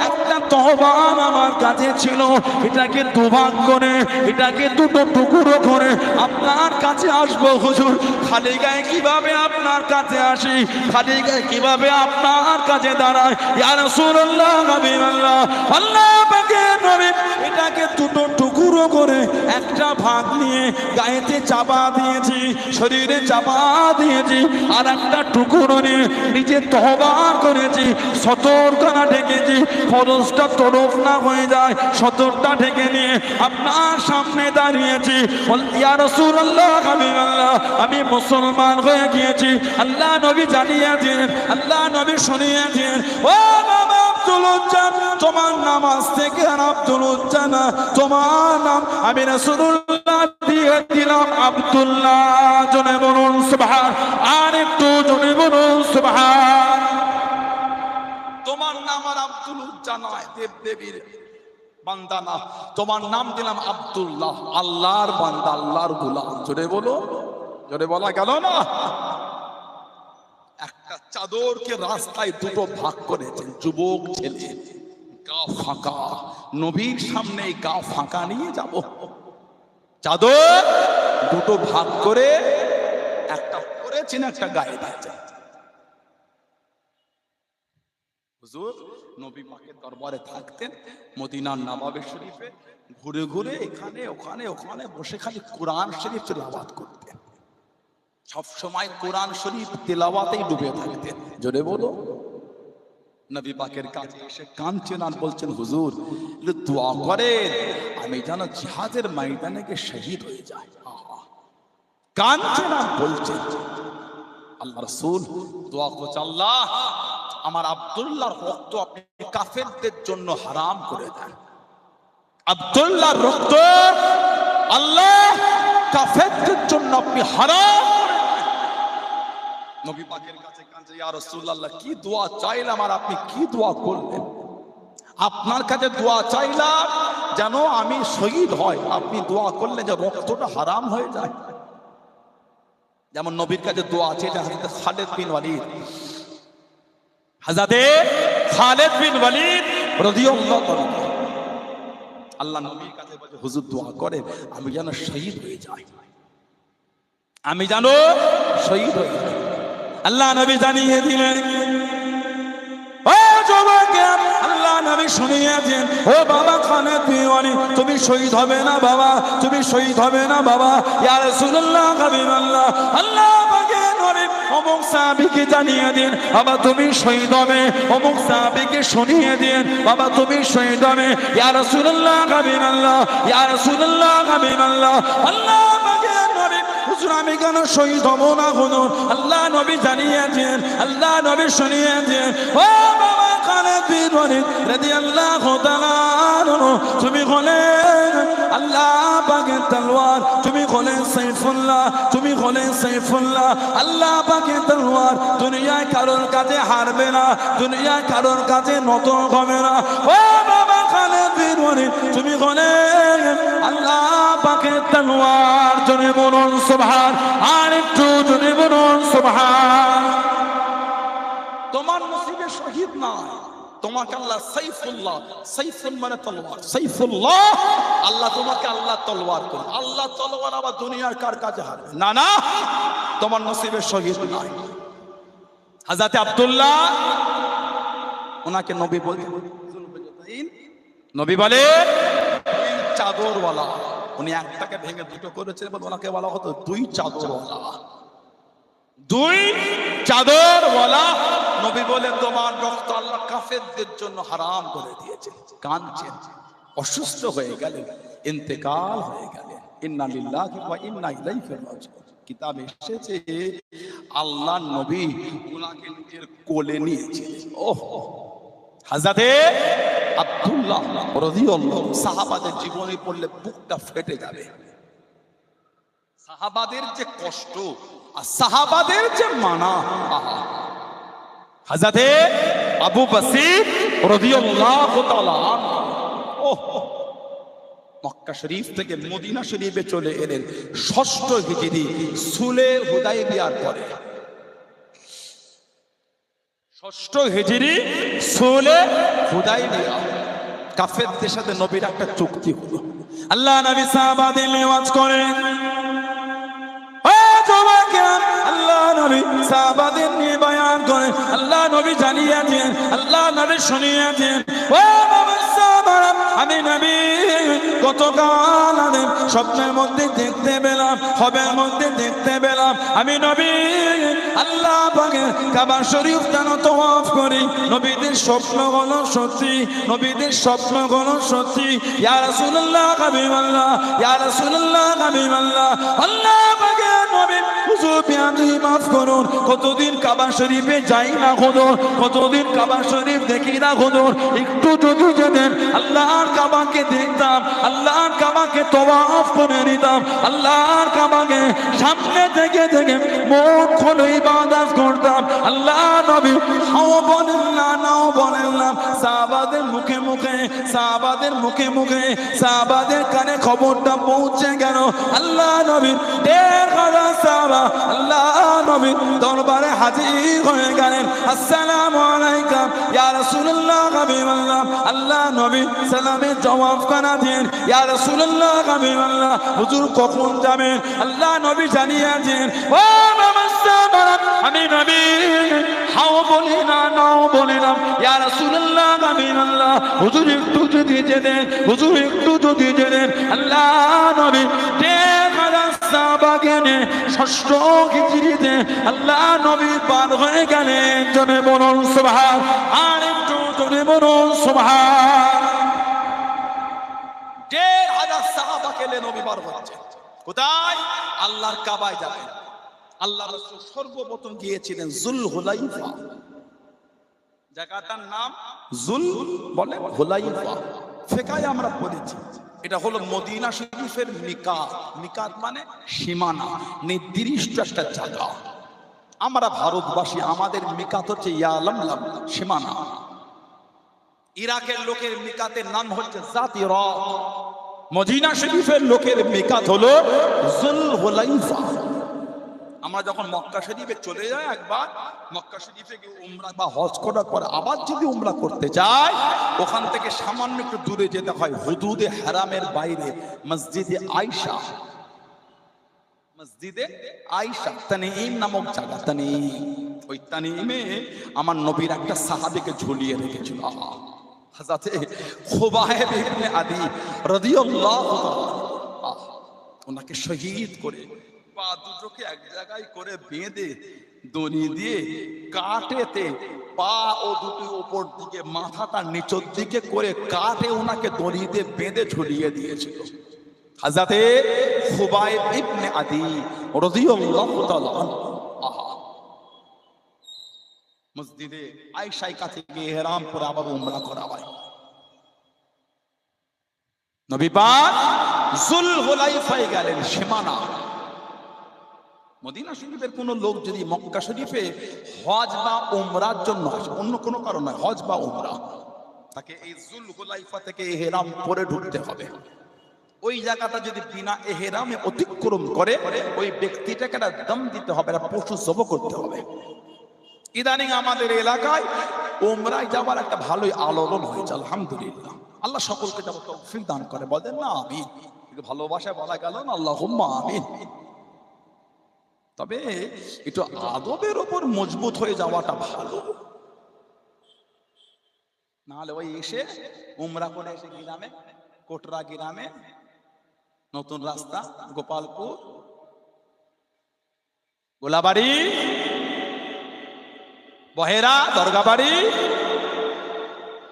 [SPEAKER 1] একটা তহবান আমার কাছে ছিল, এটাকে দুভাগ করে, এটাকে দুটো টুকরো করে আপনার কাছে আসবো হুজুর। খালি গায়ে কিভাবে আপনার কাছে আসি, খালি গায়ে কিভাবে আপনার কাছে দাঁড়ায়? ইয়া রাসূলুল্লাহ, হাবিবাল্লাহ, আল্লাহ পাকের নবী এটাকে দুটো টুকরো করে একটা ভাগ নিয়ে গায়েতে চাপা দিয়েছি, শরীরে চাপা দিয়েছি, আর একটা টুকরো নিয়ে নিজে তহবান করেছি, সতর্কতা ঢেকেছি, ফরজটা তরফ না হয়ে যায়, সতর্কতা ঢেকে নিয়ে আপনার সামনে দাঁড়িয়েছি। ইয়া রাসূলুল্লাহ, হাবিবাল্লাহ, আমি মুসলমান হয়ে গিয়েছি। আল্লাহ নবী জানিয়েছেন, আল্লাহ নবী শুনিয়েছেন, ও বাবা আব্দুল উজ্জা, তোমার নাম আজ থেকে আর আব্দুল উজ্জা না, তোমার নাম আমি রাসূলুল্লাহ দিয়ে দিলাম আব্দুল্লাহ। জনে বলুন সুবহান, আর একটু জনে বলুন সুবহান। তোমার নাম আর আব্দুল উজ্জা নয়, দেব দেবীর বান্দা না, তোমার নাম দিলাম আব্দুল্লাহ, আল্লাহর বান্দা, আল্লাহর গোলাম। জোরে বলো, জোরে বলা গেল না? একটা চাদরকে রাস্তায় দুটো ভাগ করেছেন, যুবক ছেলে, গা ফাঁকা, নবীর সামনে গা ফাঁকা নিয়ে যাব, চাদর দুটো ভাগ করে একটা করেছেন, একটা গায়ে দিয়েছেন। হুজুর নবী পাকের দরবারে থাকতেন, মদিনার নববী শরীফে ঘুরে ঘুরে এখানে ওখানে ওখানে বসে খালি কোরআন শরীফ তেলাওয়াত করতেন, সব সময় কোরআন শরীফ তেলাওয়াতেই ডুবে থাকতেন। জোরে বলো। নবী পাকের কাছে এসে কাঁদছেন আর বলছেন, হুজুর একটু দোয়া করেন, আমি যেন জিহাদের ময়দানে গিয়ে শহীদ হয়ে যাই। কাঁদছেন আর বলছেন, আল্লাহ রাসূল দোয়া করছে, আল্লাহ আমার আব্দুল্লাহর রক্ত আপনি কাফেরদের জন্য হারাম করে দেন। আব্দুল্লাহর রক্ত আল্লাহ কাফেরদের জন্য আপনি হারাম করে দেন। নবী পাকের কাছে কাঁদছে, ইয়া রাসূলুল্লাহ কি দোয়া চাইলাম আর আপনি কি দোয়া করলেন? আপনার কাছে দোয়া চাইলাম যেন আমি শহীদ হয়, আপনি দোয়া করলে যে রক্তটা হারাম হয়ে যায়। যেমন নবীর কাছে দোয়া আছে, হযরত খালিদ বিন ওয়ালিদ, হযরত খালিদ বিন ওয়ালিদ রাদিয়াল্লাহু তাআলা আল্লাহ নবীর কাছে বলে, হুজুর দোয়া করে আমি যেন শহীদ হয়ে যাই, আমি যেন শহীদ হয়ে যাই। আল্লাহ নবী জানিয়ে দিলেন, ও যুবকেরা, আল্লাহ নবী শুনিয়েছেন, ও বাবা খালিদ বিন ওয়ালিদ, তুমি শহীদ হবে না বাবা, তুমি শহীদ হবে না বাবা। ইয়া রাসূলুল্লাহ, হাবিবাল্লাহ, আল্লাহ পাকের নবী অমুক সাহাবীকে জানিয়ে দিন, বাবা তুমি শহীদ হবে। অমুক সাহাবীকে শুনিয়ে দিন, বাবা তুমি শহীদ হবে। ইয়া রাসূলুল্লাহ, হাবিবাল্লাহ, ইয়া রাসূলুল্লাহ, হাবিবাল্লাহ, আল্লাহ পাকের নবী হুজুর আমি কেন শহীদ হব না হুজুর? আল্লাহ নবী জানিয়েছেন, আল্লাহ নবী শুনিয়েছেন, ও বাবা খালিদ বিন ওয়ালিদ রাদিয়াল্লাহু তাআলা আনহু, তুমি হলে আল্লাহ পাকের তলোয়ার, তুমি হলে সাইফুল্লাহ, তুমি হলে সাইফুল্লাহ। আল্লাহ পাকের তলোয়ার দুনিয়ায় কারোর কাছে হারবে না, দুনিয়ায় কারোর কাছে নত হবে না। ও বাবা খালিদ বিন ওয়ালিদ তুমি হলে আল্লাহ পাকের তলোয়ার। জোরে বলুন সুবহান, আর একটু জোরে বলুন সুবহান। তোমার নসিবে শহীদ না, তোমাকে আল্লাহ সাইফুল্লাহ, সাইফুল মানে তলোয়ার, সাইফুল্লাহ আল্লাহ তোমাকে আল্লাহ তলোয়ার করে। আল্লাহ তলোয়ার আবার দুনিয়ার কার কাছে হারবে না? না, তোমার নসিবে শহীদ নাই। হযরত আব্দুল্লাহ ওনাকে নবী বলতে, নবী বলে চাদরওয়ালা, উনি একটাকে ভেঙে দুটো করেছেন বলে ওনাকে বলা হতো দুই চাদরওয়ালা, দুই চাদরওয়ালা। নবী বলে তোমার রক্ত আল্লাহ কাফেরদের জন্য হারাম করে দিয়েছে। কাঁদছেন, অসুস্থ হয়ে গেলেন, ইন্তেকাল হয়ে গেলেন। ইন্না লিল্লাহি ওয়া ইন্না ইলাইহি রাজিউন। কিতাবে এসেছে আল্লাহ নবী ওনাকে নিজের কোলে নিয়েছিলেন। ওহ, হযরতে আব্দুল্লাহ রাদিয়াল্লাহু, সাহাবাদের জীবনী পড়লে বুকটা ফেটে যাবে। সাহাবাদের যে কষ্ট আর সাহাবাদের যে মানা। হযরতে আবু বসির রাদিয়াল্লাহু তাআলা মক্কা শরীফ থেকে মদিনা শরীফে চলে এলেন ৬ষ্ঠ হিজরি সুলে হুদাইবিয়ার পরে। ৬ষ্ঠ হিজরি সুলে হুদাইবিয়া, কাফেরদের সাথে নবীর একটা চুক্তি হলো। আল্লাহ নবী সাহাবাদের নেওয়াজ করেন, আল্লাহ নবী সাহাবাদের নিয়ে বয়ান করেন। আল্লাহ নবী জানিয়েছেন, আল্লাহ নবী শুনিয়েছেন, ও বাবা সাহাবারা, আমি নবী গতকাল স্বপ্নের মধ্যে দেখতে পেলাম, খবের মধ্যে দেখতে পেলাম, আমি নবী আল্লাহ পাকের কাবা শরীফ যেন তওয়াফ করি। নবীদের স্বপ্নগুলো সত্যি, নবীদের স্বপ্নগুলো সত্যি। ইয়া রাসূলুল্লাহ হাবিবাল্লাহ, ইয়া রাসূলুল্লাহ হাবিবাল্লাহ, আল্লাহ পাকের নবী হুজুর বিয়াদি মাফ করুন, কতদিন কাবা শরীফে যাই না হুজুর, কতদিন কাবা শরীফ দেখি না হুজুর, একটু যদি যেতেন আল্লাহর কাবাকে দেখতাম, আল্লাহর কাবাকে তওয়াফ করে নিতাম, আল্লাহর কাবাকে সামনে থেকে থেকে মন খুলে ইবাদত করতাম। আল্লাহ নবী হাও বলেন না, নাও বলেন না, সাহাবাদের মুখে মুখে, সাহাবাদের মুখে মুখে, সাহাবাদের কানে খবরটা পৌঁছে গেল। আল্লাহ নবী ১৫০০ সাহাবা আল্লাহ নবী দরবারে হাজির হয়ে গেলেন। আসসালামু আলাইকা ইয়া রাসূলুল্লাহ হাবিবাল্লাহ। আল্লাহ নবী সালামের জবাব কানা দেন, ইয়া রাসূলুল্লাহ হাবিবাল্লাহ, হুজুর কখন যাবেন? আল্লাহ নবী জানিয়েছেন, ও বাবা সাহাবারা, আমি নবী হাও বলি না, নাও বলি না, ইয়া রাসূলুল্লাহ হাবিবাল্লাহ, হুজুর একটু যদি যেতেন, হুজুর একটু যদি যেতেন। আল্লাহ নবী ১০০০ সাহাবাকে নিয়ে ৬ষ্ঠ হিজরিতে আল্লাহ নবী পার হয়ে গেলেন। জোরে বলুন সুবহান, আর একটু জোরে বলুন সুবহান। ১৫০০ সাহাবাকে নিয়ে নবী পার হচ্ছেন। কোথায়? আল্লাহর কাবায় যাবেন। আল্লাহ রাসূল সর্বপ্রথম গিয়েছিলেন জুল হুলাইফা, জায়গাটার নাম জুল বলে হুলাইফা। ফিকায়ে আমরা পড়েছি এটা হলো মদিনা শরীফের মিকাত। মিকাত মানে সীমানা, নির্দিষ্ট একটা জায়গা। আমরা ভারতবাসী, আমাদের মিকাত হচ্ছে ইয়ালামলাম, সীমানা। ইরাকের লোকের মিকাতের নাম হচ্ছে জাতিরা। মদিনা শরীফের লোকের মিকাত হলো জুল হুলাইফা। আমরা যখন মক্কা শরীফে চলে যাই, একবার মক্কা শরীফে গিয়ে উমরা বা হজ করার পর আবার যদি উমরা করতে যাই, ওখান থেকে সামান্য একটু দূরে যেতে হয়, হুদুদে হারামের বাইরে মসজিদে আয়েশা, মসজিদে আয়েশা তানঈম নামক জায়গা। তানঈম, ওই তানঈমে আমার নবীর একটা সাহাবীকে ঝুলিয়ে রেখেছিল। হযরতে খুবাইব ইবনে আদি রাদিয়াল্লাহু তাআলা ওনাকে শহীদ করে পা দুটোকে এক জায়গায় করে বেঁধে দড়ি দিয়ে কাটেতে পা ও দুটি উপর দিকে, মাথাটা নিচের দিকে করে কাটে ওনাকে দড়ি দিয়ে বেঁধে ঝুলিয়ে দিয়েছিল। হযরতে খুবাইব ইবনে আদি রাদিয়াল্লাহু তাআলা আনহু। আহা, মসজিদে আয়েশা থেকে ইহরাম পরে আবার উমরা করা হয়। নবী পাক যুলহুলাইফায় গেলেন, সীমানা। মদিনা শরীফের কোন লোক যদি মক্কা শরীফে হজ বা উমরার জন্য আসে, অন্য কোনো কারণ নয়, হজ বা উমরা, তাকে এই যুলহুলাইফা থেকে ইহরাম পরে ঢুকতে হবে। ওই জায়গাটা যদি বিনা ইহরামে অতিক্রম করে, ওই ব্যক্তিটাকে একটা দম দিতে হবে, একটা পশু জবাই করতে হবে। ইদানিং আমাদের এলাকায় উমরায় যাবার একটা ভালোই আলোড়ন হয়েছে, আলহামদুলিল্লাহ। আল্লাহ সকলকে যেন তৌফিক দান করে, বলেন না আমিন। ভালোবাসায় বলা গেল না, আল্লাহুম্মা আমিন। তবে একটু আদবের উপর মজবুত হয়ে যাওয়াটা ভালো, নাহলে ওই এসে উমরা করে এসে গ্রামে, কোটরা গ্রামে, নতুন রাস্তা, গোপালপুর, গোলাবাড়ি, বহেরা, দরগাবাড়ি,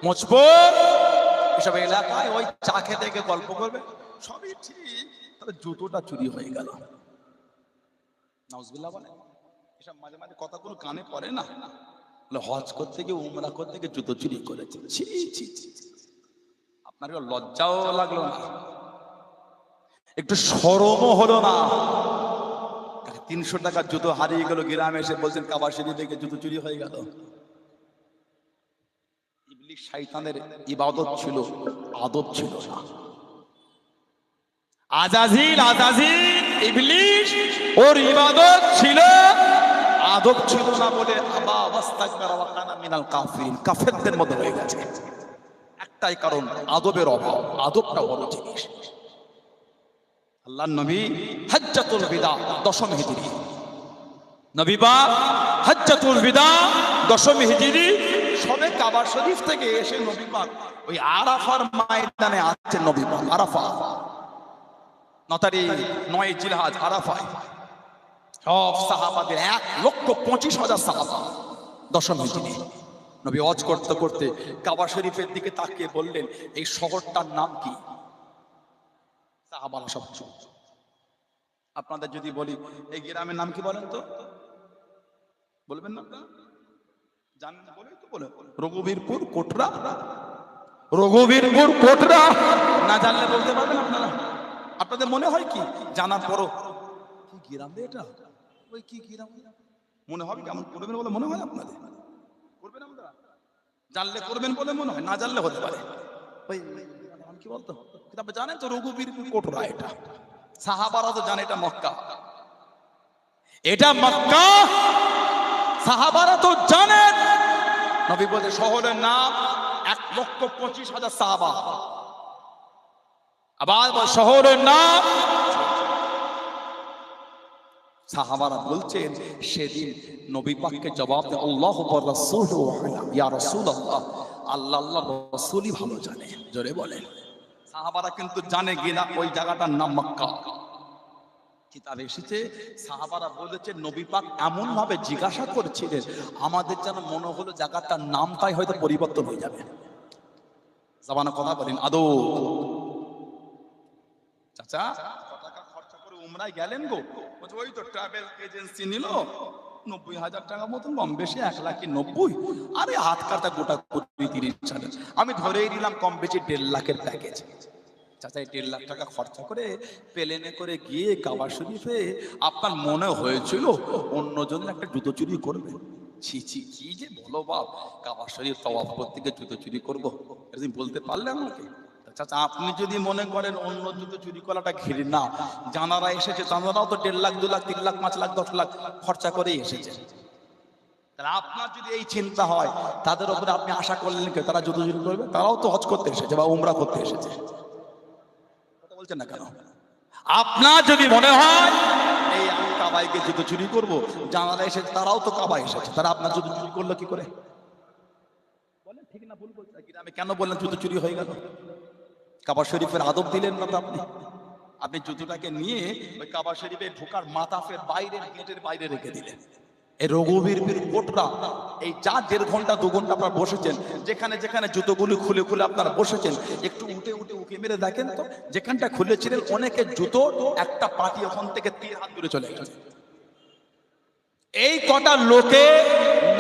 [SPEAKER 1] মোচপুর, এসব এলাকায় ওই চা খেতে গিয়ে গল্প করবে, সবই ঠিক। তবে জুতোটা চুরি হয়ে গেল, নাউজুবিল্লাহ বলে। এসব মাঝে মাঝে কথা কোনো কানে পড়ে না। হজ করতে গিয়ে, উমরা করতে গিয়ে জুতো চুরি করেছে, ছি ছি ছি। আপনার লজ্জাও লাগলো না, একটু শরমও হলো না? 300 টাকার জুতো হারিয়ে গেল, গ্রামে এসে বলছেন কাবা শরীফ থেকে জুতো চুরি হয়ে গেল। ইবলিস শয়তানের ইবাদত ছিল, আদব ছিল না। আজাজিল ইবলিস, ওর ইবাদত ছিল, আদব ছিল না বলে আবা ওয়াস্তাকবারা ওয়া কানা মিনাল কাফিরিন, কাফেরদের মধ্যে হয়ে গেছে। একটাই কারণ, আদবের অভাব। আদবটা বড় জিনিস। আল্লাহর নবী হজ্জাতুল বিদা 10ম হিজরি, নবী পাক হজ্জাতুল বিদা 10ম হিজরি সবে কাবা শরীফ থেকে এসে নবী পাক ওই আরাফার ময়দানে আছেন। নবী পাক আরাফা, 9 তারিখ 9 জিলহজ আরাফায় সব সাহাবাদের 1,25,000 সাহাবা 10ম হিজরি। নবী হজ করতে করতে কাবা শরীফের দিকে তাকিয়ে বললেন, এই শহরটার নাম কি? সাহাবারা সব চুপ। আপনাদের যদি বলি এই গ্রামের নাম কি বলেন তো, বলবেন না? জানেন বলে তো বলে, রঘুবীরপুর কোটরা। রঘুবীরপুর কোটরা না জানলে বলতে পারবেন আপনারা? আপনাদের মনে হয় কি জানার পরও কি গ্রাম রে এটা, ওই কি গ্রাম মনে হবে? কেমন করবেন বলে মনে হয় আপনাদের? করবেন আপনারা? জানলে করবেন বলে মনে হয়, না জানলে হতে পারে। ওই নাম কি বলতো? আপনি জানেন তো রঘুবীরপুর কোটরা, এটা সাহাবারা তো জানে এটা মক্কা। এটা মক্কা, সাহাবারা তো জানেন। নবী বলে শহরের নাম 1,25,000 সাহাবা। আবার শহরের নাম, সাহাবারা বলছেন সেদিন নবী পাককে জবাব দেয়, আল্লাহু ওয়া রাসূলুহু আ'লাম, ইয়া রাসূলুল্লাহ, আল্লাহ আল্লাহ রাসূলই ভালো জানে। জোরে বলেন। সাহাবারা কিন্তু জানে কিনা ওই জায়গাটার নাম মক্কা। কিতাবে এসেছে সাহাবারা বলেছে নবী পাক এমন ভাবে জিজ্ঞাসা করছিলেন, আমাদের যেন মনে হলো জায়গাটার নামটাই হয়তো পরিবর্তন হয়ে যাবে। জাবানা কথা বলেন আদৌ। চাচা কত টাকা খরচা করে উমরায় গেলেন গো? ওই তো ট্রাভেল এজেন্সি নিল 90,000 টাকা মতন, কম বেশি 1,90,000। আরে হাত কাটা গোটা 30,000। আমি ধরেই নিলাম কম বেশি 1.5 লাখের প্যাকেজ। চাচা 1.5 লাখ টাকা খরচা করে প্লেনে করে গিয়ে কাবা শরীফে আপনার মনে হয়েছিল অন্যজনের একটা জুতো চুরি করবে? ছি ছি, কি যে বলো বাপ, কাবা শরীফ তওয়াফ করতে গিয়ে জুতো চুরি করবো? এরকম বলতে পারলে আমাকে? চাচা আপনি যদি মনে করেন অন্য জুতো চুরি করাটা ঘিরে না, জানারা এসেছে, জানারাও তো 1.5 লাখ 2 লাখ 3 লাখ 5 লাখ 10 লাখ খরচা করেই এসেছে। তাহলে আপনার যদি এই চিন্তা হয়, তাদের উপরে আপনি আশা করলেন কি তারা জুতো চুরি করবে? তারাও তো হজ করতে এসেছে বা উমরা করতে এসেছে। কথা বলছেন না কেন? আপনার যদি মনে হয় এই আমি কাবাইকে জুতো চুরি করবো, জানারা এসেছে, তারাও তো কাবাই এসেছে, তারা আপনার জুতো চুরি করলো কি করে? বলেন ঠিক না ভুল বলছেন? আমি কেন বললেন জুতো চুরি হয়ে গেল? কাবা শরীফের আদব দিলেন না তো আপনি। আপনি জুতোটাকে নিয়ে ওই কাবা শরীফে ঢোকার মাতাফের বাইরের গেটের বাইরে রেখে দিলেন। এই রঘুবীর কোটরা এই যা 1.5 ঘন্টা 2 ঘন্টা আপনারা বসেছেন, যেখানে যেখানে জুতোগুলি খুলে খুলে আপনারা বসেছেন, একটু উঠে উঠে উঁকি মেরে দেখেন তো, যেখানটা খুলেছিলেন অনেকের জুতো একটা পাটি ওখান থেকে 3 হাত দূরে চলে গেছে। এই কটা লোকে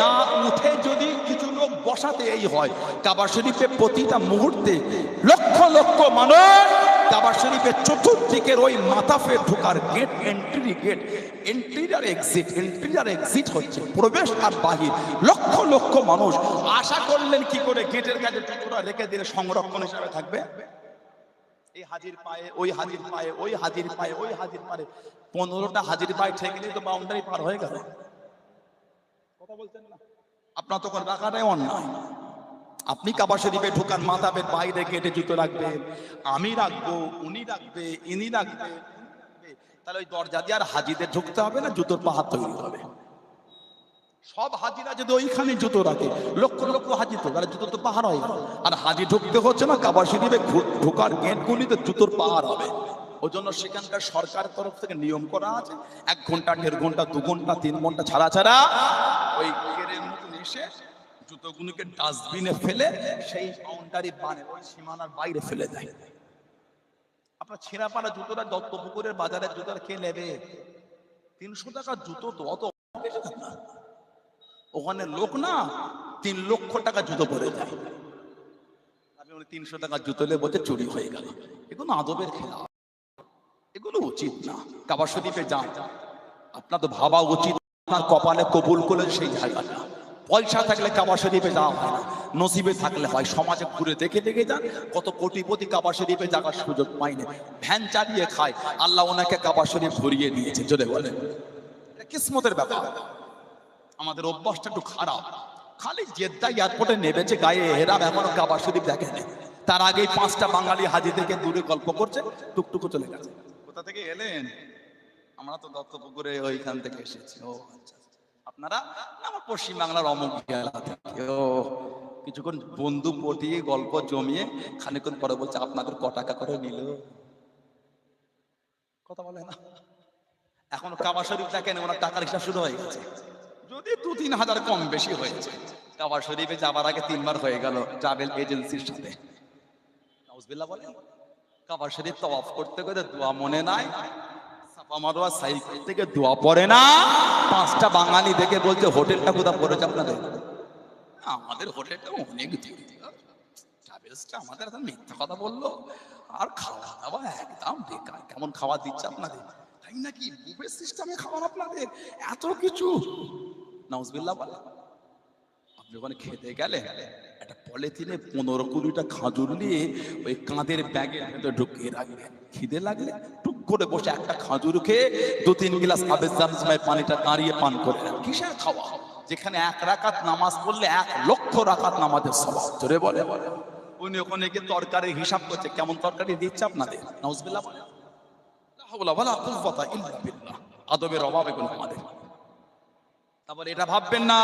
[SPEAKER 1] না উঠে যদি কিছু লোক বসাতে এই হয়, কাবা শরীফে প্রতিটা মুহূর্তে লক্ষ লক্ষ মানুষ কাবা শরীফের চতুর্দিকের ওই মাতাফে ঢোকার গেট, এন্ট্রি আর এক্সিট হচ্ছে, প্রবেশ আর বাহির, লক্ষ লক্ষ মানুষ। আশা করলেন কি করে গেটের কাছে জুতোটা রেখে দিলে সংরক্ষণ হিসাবে থাকবে? এই হাজির পায়ে, ওই হাজির পায়ে, ওই হাজির পায়ে, ওই হাজির পায়ে, 15টা হাজির পায়ে ঠেকে দিয়ে তো বাউন্ডারি পার হয়ে গেল। কথা বলছেন না? আপনার তখন রাখাটাই অন্যায়। আপনি কাবা শরীফে ঢোকান, মাতাবের বাইরে গেটে জুতো রাখবেন, আমি রাখবো, উনি রাখবে, ইনি রাখবে, তাহলে ওই দরজা দিয়ে আর হাজিদের ঢুকতে হবে না, জুতোর পাহাড় তৈরি হবে। সব হাজিরা যদি ওইখানে জুতো রাখে, লক্ষ লক্ষ হাজি, তো তাহলে জুতো তো পাহাড় হয়ে গেল। আর হাজি ঢুকতে হচ্ছে না, কাবা শরীফে ঢোকার গেটগুলিতে জুতোর পাহাড় হবে। ওই জন্য সেখানকার সরকারের তরফ থেকে নিয়ম করা আছে, 1 ঘন্টা 1.5 ঘন্টা 2 ঘন্টা 3 ঘন্টা ছাড়া ছাড়া ওই গেটের মতন এসে জুতোগুলোকে ডাস্টবিনে ফেলে সেই বাউন্ডারি বানে ওই সীমানার বাইরে ফেলে দেয়। আপনার ছেঁড়া পাড়া জুতোটা দত্তপুকুরের বাজারের জুতোটা কে নেবে? 300 টাকার জুতো তো অত, ওখানে লোক না 3 লক্ষ টাকা জুতো পরে যায়। আমি 300 টাকার জুতো নিয়ে বলতে চুরি হয়ে গেল। এগুলো আদবের খেলাফ, এগুলো উচিত না। কাবা শরীফে যান, আপনার তো ভাবা উচিত আপনার কপালে কবুল করলেন সেই জায়গাটা। পয়সা থাকলে কাবা শরীফে যাওয়া হয় না, নসিবে থাকলে হয়। সমাজে ঘুরে দেখে দেখে যান, কত কোটিপতি কাবা শরীফে যাওয়ার সুযোগ পায়নি, ভ্যান চালিয়ে খায়, আল্লাহ ওনাকে কাবা শরীফ ঘুরিয়ে দিয়েছে। যদি বলেন কিসমতের ব্যাপার। আমাদের অভ্যাসটা একটু খারাপ, খালি জেদ্দা এয়ারপোর্টে নেমেছে গায়ে হেরাম, এখনো কাবা শরীফ দেখেনি। তার আগেই 5টা বাঙালি হাজি থেকে দূরে গল্প করছে, টুকটুকু চলে গেছে। কোথা থেকে এলেন? আমরা তো দত্তপুকুরে ওইখান থেকে এসেছি। ও আচ্ছা, আপনারা? আমার পশ্চিম বাংলার অমুক জেলা থেকে। ও, কিছুক্ষণ বন্ধু পটিয়ে গল্প জমিয়ে খানিকক্ষণ পরে বলছে আপনাদের ক টাকা করে নিল। কথা বলে না। এখন কাবা শরীফ দেখেন, ওনার টাকার হিসাব শুরু হয়ে গেছে। যদি 2-3 হাজার কম বেশি হয়েছে, কাবা শরীফে যাবার আগে 3 বার হয়ে গেল ট্রাভেল এজেন্সির সাথে। নাউজুবিল্লাহ বলেন। কাবা শরীফ তওয়াফ করতে করে দোয়া মনে নাই, সাফা মারওয়া সাইকেল থেকে দোয়া পড়ে না। 5টা বাঙালি দেখে বলছে হোটেলটা কোথা পড়েছে আপনাদের? আমাদের হোটেলটা অনেক দূরে, ট্রাভেলসটা আমাদের এখন মিথ্যা কথা বললো, আর খাওয়া দাওয়া একদম বেকার। কেমন খাওয়া দিচ্ছে আপনাদের? তাই নাকি? বুফে সিস্টেমে খাওয়ান আপনাদের, এত কিছু। নাউজুবিল্লাহ বলে। আপনি ওখানে খেতে গেলে একটা পলিথিনে 15-20টা খাজুর নিয়ে ওই কাঁধের ব্যাগের ভেতরে ঢুকিয়ে রাখবেন। খিদে লাগলে টুক করে বসে একটা খাজুর খেয়ে 2-3 গ্লাস আবে জামজামের পানিটা দাঁড়িয়ে পান করে। কিসের খাওয়া? যেখানে 1 রাকাত নামাজ পড়লে 1 লক্ষ রাকাত নামাজের সওয়াব। জোরে বলে। উনি ওখানে গিয়ে তরকারির হিসাব করছে, কেমন তরকারি দিচ্ছে আপনাদের। নাউজুবিল্লাহ বলে। লা হাওলা ওয়ালা কুওয়াতা ইল্লা বিল্লাহ। আদবের অভাব এগুলো আমাদের। তারপর এটা ভাববেন না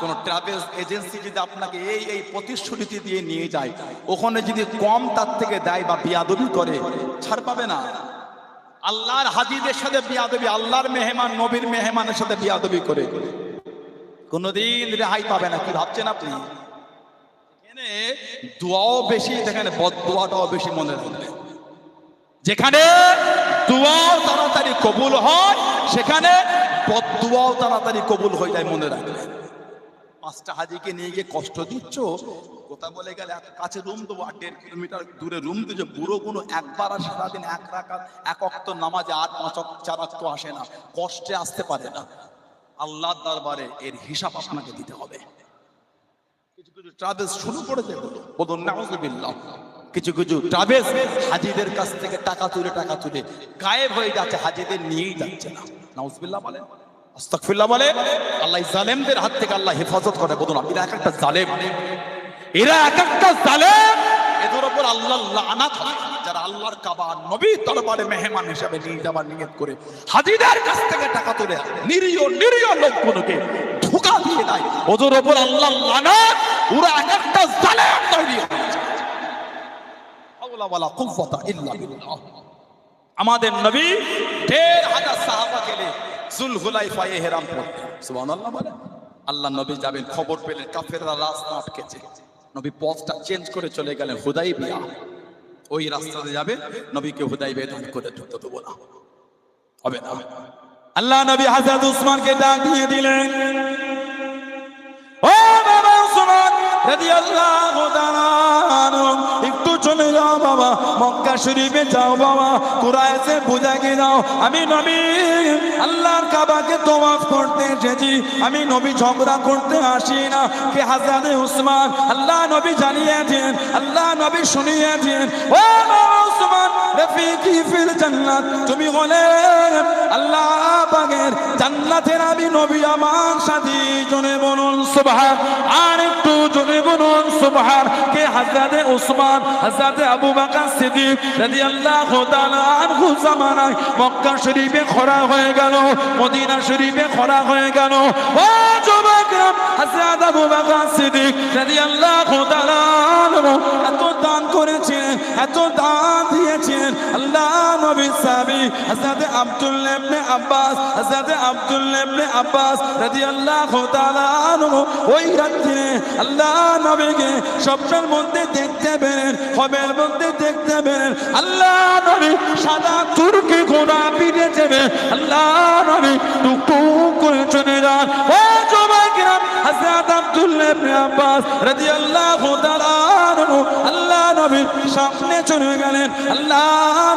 [SPEAKER 1] কোন ট্রাভেল এজেন্সি যদি আপনাকে এই প্রতিশ্রুতি দিয়ে নিয়ে যায়, ওখানে যদি কম তার থেকে দেয় বা বিয়াদবি করে, ছাড় পাবে না। আল্লাহর হাজিদের সাথে বিয়াদবি, আল্লাহর মেহমান নবীর মেহমানের সাথে বিয়াদবি করে কোনদিন রেহাই পাবে না। কি ভাবছেন আপনি? এখানে দোয়াও বেশি, যেখানে বদদোয়াটাও বেশি। মনে রাখবেন, যেখানে দোয়াও তাড়াতাড়ি কবুল হয়, সেখানে বদদুয়াও তাড়াতাড়ি কবুল হয়ে যায়। মনে রাখবেন। 5টা হাজিকে নিয়ে গিয়ে কষ্ট দিচ্ছ, কথা বলে গেলে কাছে রুম দেবো, 1.5 কিলোমিটার দূরে রুম দিচ্ছ, বুড়ো কোনো একবার আর সারাদিন 1 রাকাত 1 ওয়াক্ত নামাজে 8-5 4 ওয়াক্ত আসে না, কষ্টে আসতে পারে না। আল্লাহর দরবারে এর হিসাব আপনাকে দিতে হবে। কিছু কিছু ট্রাভেলস শুরু করেছে, বলুন নাউজুবিল্লাহ। কিছু কিছু ট্রাভেলস হাজিদের কাছ থেকে টাকা তুলে গায়েব হয়ে যাচ্ছে, হাজিদের নিয়েই যাচ্ছে না। নাউজুবিল্লাহ বলে, আস্তাগফিরুল্লাহ বলে। আল্লাহ জালেমদের হাত থেকে আল্লাহ হেফাজত করে। বলুন, এরা এক একটা জালেম, এরা এক একটা জালেম। এদের উপর আল্লাহ লানাত হয় যারা আল্লাহর কাবা নবীর দরবারে মেহমান হিসেবে নিয়ে যাবার নিয়ত করে হাজিদের কাছ থেকে টাকা তুলে নিরীহ লোকগুলোকে ধোঁকা দিয়ে দেয়। ওদের উপর আল্লাহ লানাত। ওরা এক একটা জালেম তৈরি হয়েছে। হাওলা ওয়ালা কুওয়াতা ইল্লা বিল্লাহ। আমাদের নবী 1500 সাহাবা গেলে জুলহুলাইফায় ইহরাম পরতেন। সুবহানাল্লাহ বলে। আল্লাহ নবী যাবেন, খবর পেলেন কাফেররা রাস্তা আটকেছে, নবী পথটা চেঞ্জ করে চলে গেলেন হুদাইবিয়া। ওই রাস্তাতে যাবে, নবীকে হুদাইবিয়া দান করে ঢুকতে দেবো না, হবে না। আল্লাহ নবী হযরত উসমানকে ডাক দিয়ে দিলেন, ও বাবা উসমান রাদিয়াল্লাহু তাআলা, একটু চলে যাও বাবা, মক্কা শরীফে যাও বাবা, কুরাইশে বুঝাকে যাও আমি নবী আল্লাহর কাবাকে তওয়াফ করতে এসেছি, আমি নবী ঝগড়া করতে আসি না। কে হযরত উসমান, আল্লাহ নবী জানিয়েছেন, আল্লাহ নবী শুনিয়েছেন, ও বাবা উসমান রফিকি ফিল জান্নাত, তুমি বলে আল্লাহ পাকের জান্নাতের আমি নবী আমার সাথী, জনে বলুন সুবহান, আর একটু জনে বলুন সুবহান। কে হযরত উসমান, হযরত আবু বকর সিদ্দিক রাদিয়াল্লাহু তাআলা আনহু জামানায় মক্কা শরীফে খরা হয়ে গেল, মদিনা শরীফে খরা হয়ে গেল। ও যুবকরা, হযরত আবু বকর সিদ্দিক রাদিয়াল্লাহু তাআলা এত দান করেছেন, এত দান দিয়েছেন। আল্লাহ নবী সাহাবী হযরত আব্দুল্লাহ ইবনে আব্বাস, হযরত আব্দুল্লাহ ইবনে আব্বাস রাদিয়াল্লাহু তাআলা আনহু ওই রাতে আল্লাহ নবীকে স্বপ্নের মধ্যে দেখতে পেলেন, খবের মধ্যে দেখতে পেলেন। আল্লাহ নবী সাদা তুর্কি ঘোড়া পিঠে চেপে আল্লাহ নবী টুকটুক করে চলে যান। ও যুবকেরা, হযরত আব্দুল্লাহ ইবনে আব্বাস রাদিয়াল্লাহু তাআলা আনহু আল্লাহ নবীর সামনে চলে গেলেন, আল্লাহ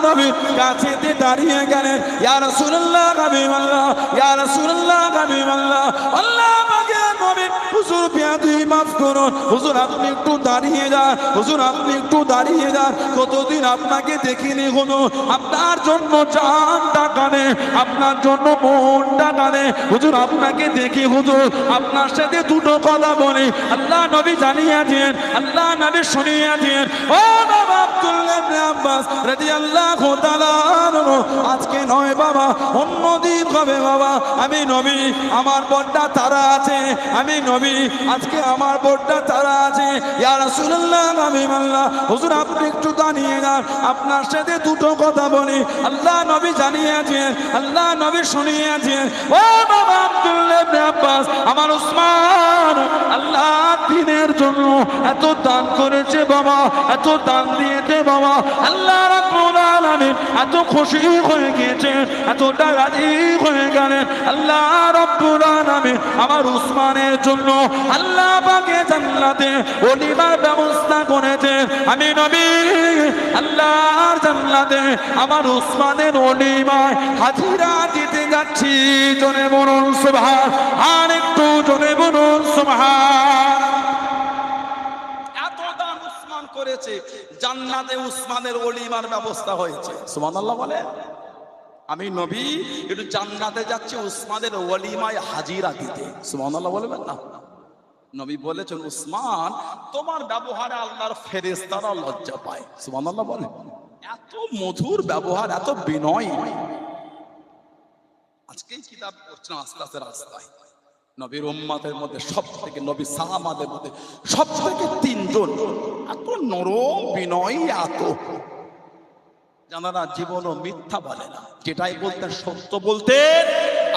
[SPEAKER 1] নবীর কাছেতে দাঁড়িয়ে গেলেন, ইয়া রাসূলুল্লাহ হাবিবাল্লাহ, ইয়া রাসূলুল্লাহ হাবিবাল্লাহ, আল্লাহ পাকের নবী হুজুর বিয়াদি মাফ করুন, হুজুর আপনি একটু দাঁড়িয়ে যান, হুজুর আপনি একটু দাঁড়িয়ে যান, কতদিন আপনাকে দেখিনি হুজুর, আপনার জন্য জানটা কানে, আপনার জন্য মনটা কানে, হুজুর আপনাকে দেখি হুজুর, আপনার সাথে দুটো কথা বলি। আল্লাহ নবী জানিয়েছেন, আল্লাহ নবী শুনিয়েছেন, ও বাবা আব্দুল্লাহ ইবনে আব্বাস রাদিয়াল্লাহু তাআলা আনহু, আজকে নয় বাবা, অন্য দিন হবে বাবা, আমি নবী আমার বড়টা তারা আছে, আমি নবী আজকে আমার বড়টা তারা আছে, ইয়া রাসূলুল্লাহ হাবিবাল্লাহ, হুজুর আপনি একটু দাঁড়িয়ে যান, আপনার সাথে দুটো কথা বলি। আল্লাহ নবী জানিয়েছেন, আল্লাহ নবী শুনিয়েছেন, ও বাবা আব্দুল্লাহ ইবনে আব্বাস, আমার উসমান আল্লাহ দ্বীনের জন্য এত দান করেছে বাবা, এত দান দিয়েছে বাবা, আল্লাহ রাব্বুল আলামিন এত খুশি হয়ে গিয়েছেন, এতটা রাজি হয়ে গেলেন। আল্লাহ রাব্বুল আলামিন আমার উসমানের জন্য আল্লাহ পাকে জান্নাতে ওলিমার ব্যবস্থা করেছেন। আমি নবী আল্লাহর জান্নাতে আমার উসমানের ওলিমায় হাজিরা দিতে যাচ্ছি, জোরে বলুন সুবহান, আর একটু জোরে বলুন সুবহান। এত দান উসমান করেছে, জান্নাতে উসমানের ওলিমার ব্যবস্থা হয়েছে। সুবহানাল্লাহ বলে। আমি নবী একটু জান্নাতে যাচ্ছি উসমানের ওলিমায় হাজিরা দিতে। সুবহানাল্লাহ বলবেন না? নবী বলেছেন, উসমান তোমার ব্যবহারে আল্লাহর ফেরেশতারা লজ্জা পায়। সুবহানাল্লাহ বলে। এত মধুর ব্যবহার, এত বিনয়। আজকেই কিতাব পড়ছেন আস্তে আস্তে রাস্তায়, নবীর উম্মতের মধ্যে সব থেকে, নবীর সাহাবাদের মধ্যে সব থেকে তিনজন এত নরম বিনয়ী, এত যারা জীবনও মিথ্যা বলে না, যেটাই বলতেন সত্য বলতেন,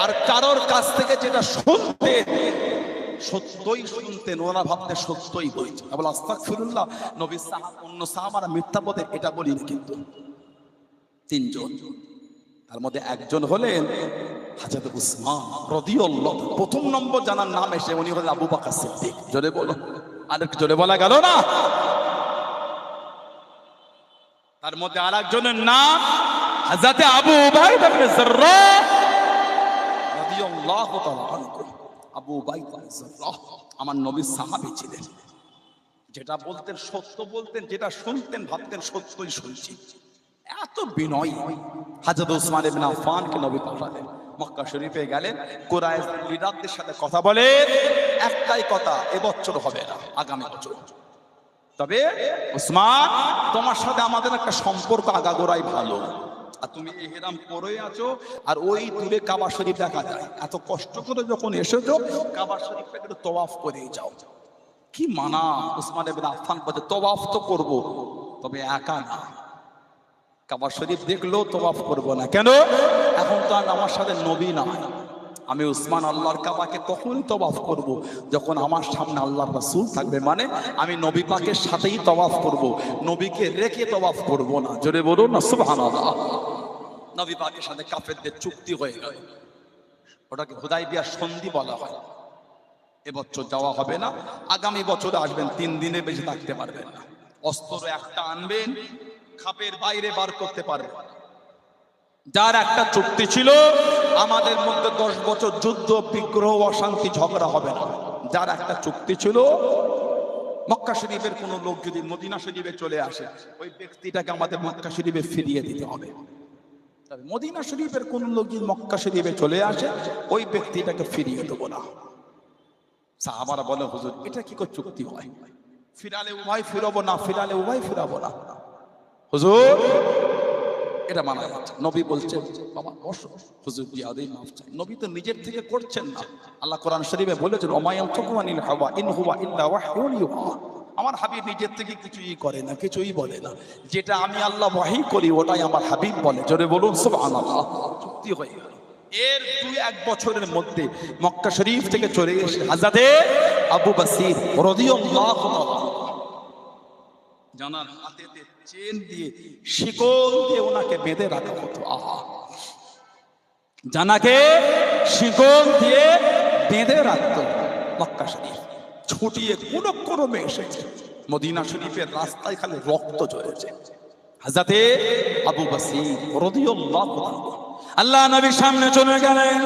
[SPEAKER 1] আর কারোর কাছ থেকে যেটা শুনতেন সত্যই শুনতেন, ওরা ভাবতেন সত্যই বলছে। বলে আস্তাগফিরুল্লাহ, নবী সাহাবা অন্য সাহাবারা মিথ্যা বলেন এটা বলিনি, কিন্তু তিনজন, তার মধ্যে একজন হলেন হযরত উসমান রাদিয়াল্লাহু। প্রথম নম্বর জানার নাম এসে উনি হলেন আবু বকর সিদ্দিক। জোরে বলো, আরেক জোরে বলা গেল না? তার মধ্যে আরেকজনের নাম হযরত আবু উবাইদা ইবনে জাররাহ রাদিয়াল্লাহু তাআলা আনহু। আবু উবাইদা ইবনে জাররাহ আমার নবীর সাহাবী ছিলেন, যেটা বলতেন সত্য বলতেন, যেটা শুনতেন ভাবতেন সত্যই শুনছি। এত বিনয়ী। হযরত উসমান ইবনে আফফানকে নবী পাঠালেন, মক্কা শরীফে গেলেন, কুরাইশ লিডারদের সাথে কথা বলে, একটাই কথা, এবছর হবে না, আগামী বছর। তবে উসমান তোমার সাথে আমাদের একটা সম্পর্ক আগাগোড়াই ভালো, আর তুমি ইহরাম পরে আছো, আর ওই দূরে কাবা শরীফ দেখা যায়, এত কষ্ট করে যখন এসেছো কাবা শরীফটাকে একটু তওয়াফ করে যাও। কি মানা! উসমান ইবনে আফফান বলে তওয়াফ তো করবো, তবে একা না, কাবা শরীফ দেখলেও তওয়াফ করবো না। কেন? এখন তো আর আমার সাথে নবী নাই, আমি উসমান আল্লাহর কাবাকে তখনই তওয়াফ করব যখন আমার সামনে আল্লাহর রাসূল থাকবে, মানে আমি নবী পাকের সাথেই তওয়াফ করব, নবীকে রেখে তওয়াফ করব না। জোরে বলুন না সুবহানাল্লাহ। নবী পাকের সাথে কাফেরদের চুক্তি হয়ে গেল, ওটাকে হুদায়বিয়া সন্ধি বলা হয়। এবছর যাওয়া হবে না, আগামী বছরে আসবেন, 3 দিনে বেশি থাকতে পারবেন না। অস্ত্র একটা আনবেন, খাপের বাইরে বার করতে পারবেন। যার একটা চুক্তি ছিল আমাদের মধ্যে 10 বছর যুদ্ধ বিগ্রহ অশান্তি ঝগড়া হবে না, যার একটা চুক্তি ছিল মক্কা শরীফের কোন লোক যদি মদিনা শরীফে চলে আসে ওই ব্যক্তিটাকে আমাদের মক্কা শরীফে ফিরিয়ে দিতে হবে। তবে মদিনা শরীফের কোন লোক যদি মক্কা শরীফে চলে আসে ওই ব্যক্তিটাকে ফিরিয়ে দেবো না। সাহাবারা বলে হুজুর এটা কি করে চুক্তি হয়, ফিরালে উভয় ফিরাবো না, ফিরালে উভয় ফিরাবো না। হুজুর এটা মানা যাচ্ছে। নবী বলছেন বাবা বসো, হুজুর জিয়াদেই মাফ চাই। নবী তো নিজের থেকে করছেন না, আল্লাহ কোরআন শরীফে বলেছেন ওমায়ানতিকু আনিল হাওয়া ইন হুয়া ইল্লা ওয়াহয়ুন ইউহা। আমার হাবিব নিজের থেকে কিছুই করে না, কিছুই বলে না, যেটা আমি আল্লাহ ওয়াহী করি ওটাই আমার হাবিব বলে। জোরে বলুন সুবহানাল্লাহ। চুক্তি হয়ে গেল। এর 2-1 বছরের মধ্যে মক্কা শরীফ থেকে চলে এসে হযরতে আবু বসির রাদিয়াল্লাহু তাআলা জানার হাতেতে চেন দিয়ে শিকল দিয়ে ওনাকে বেঁধে রাখা হতো। আহা, জানাকে শিকল দিয়ে বেঁধে রাখতো। মক্কা শরীফ ছুটিয়ে কোন ক্রমে এসেছে, মদিনা শরীফের রাস্তায় খালি রক্ত ঝরেছে। হযরতে আবু বসির রাদিয়াল্লাহু তাআলা আল্লাহ নবীর সামনে চলে গেলেন।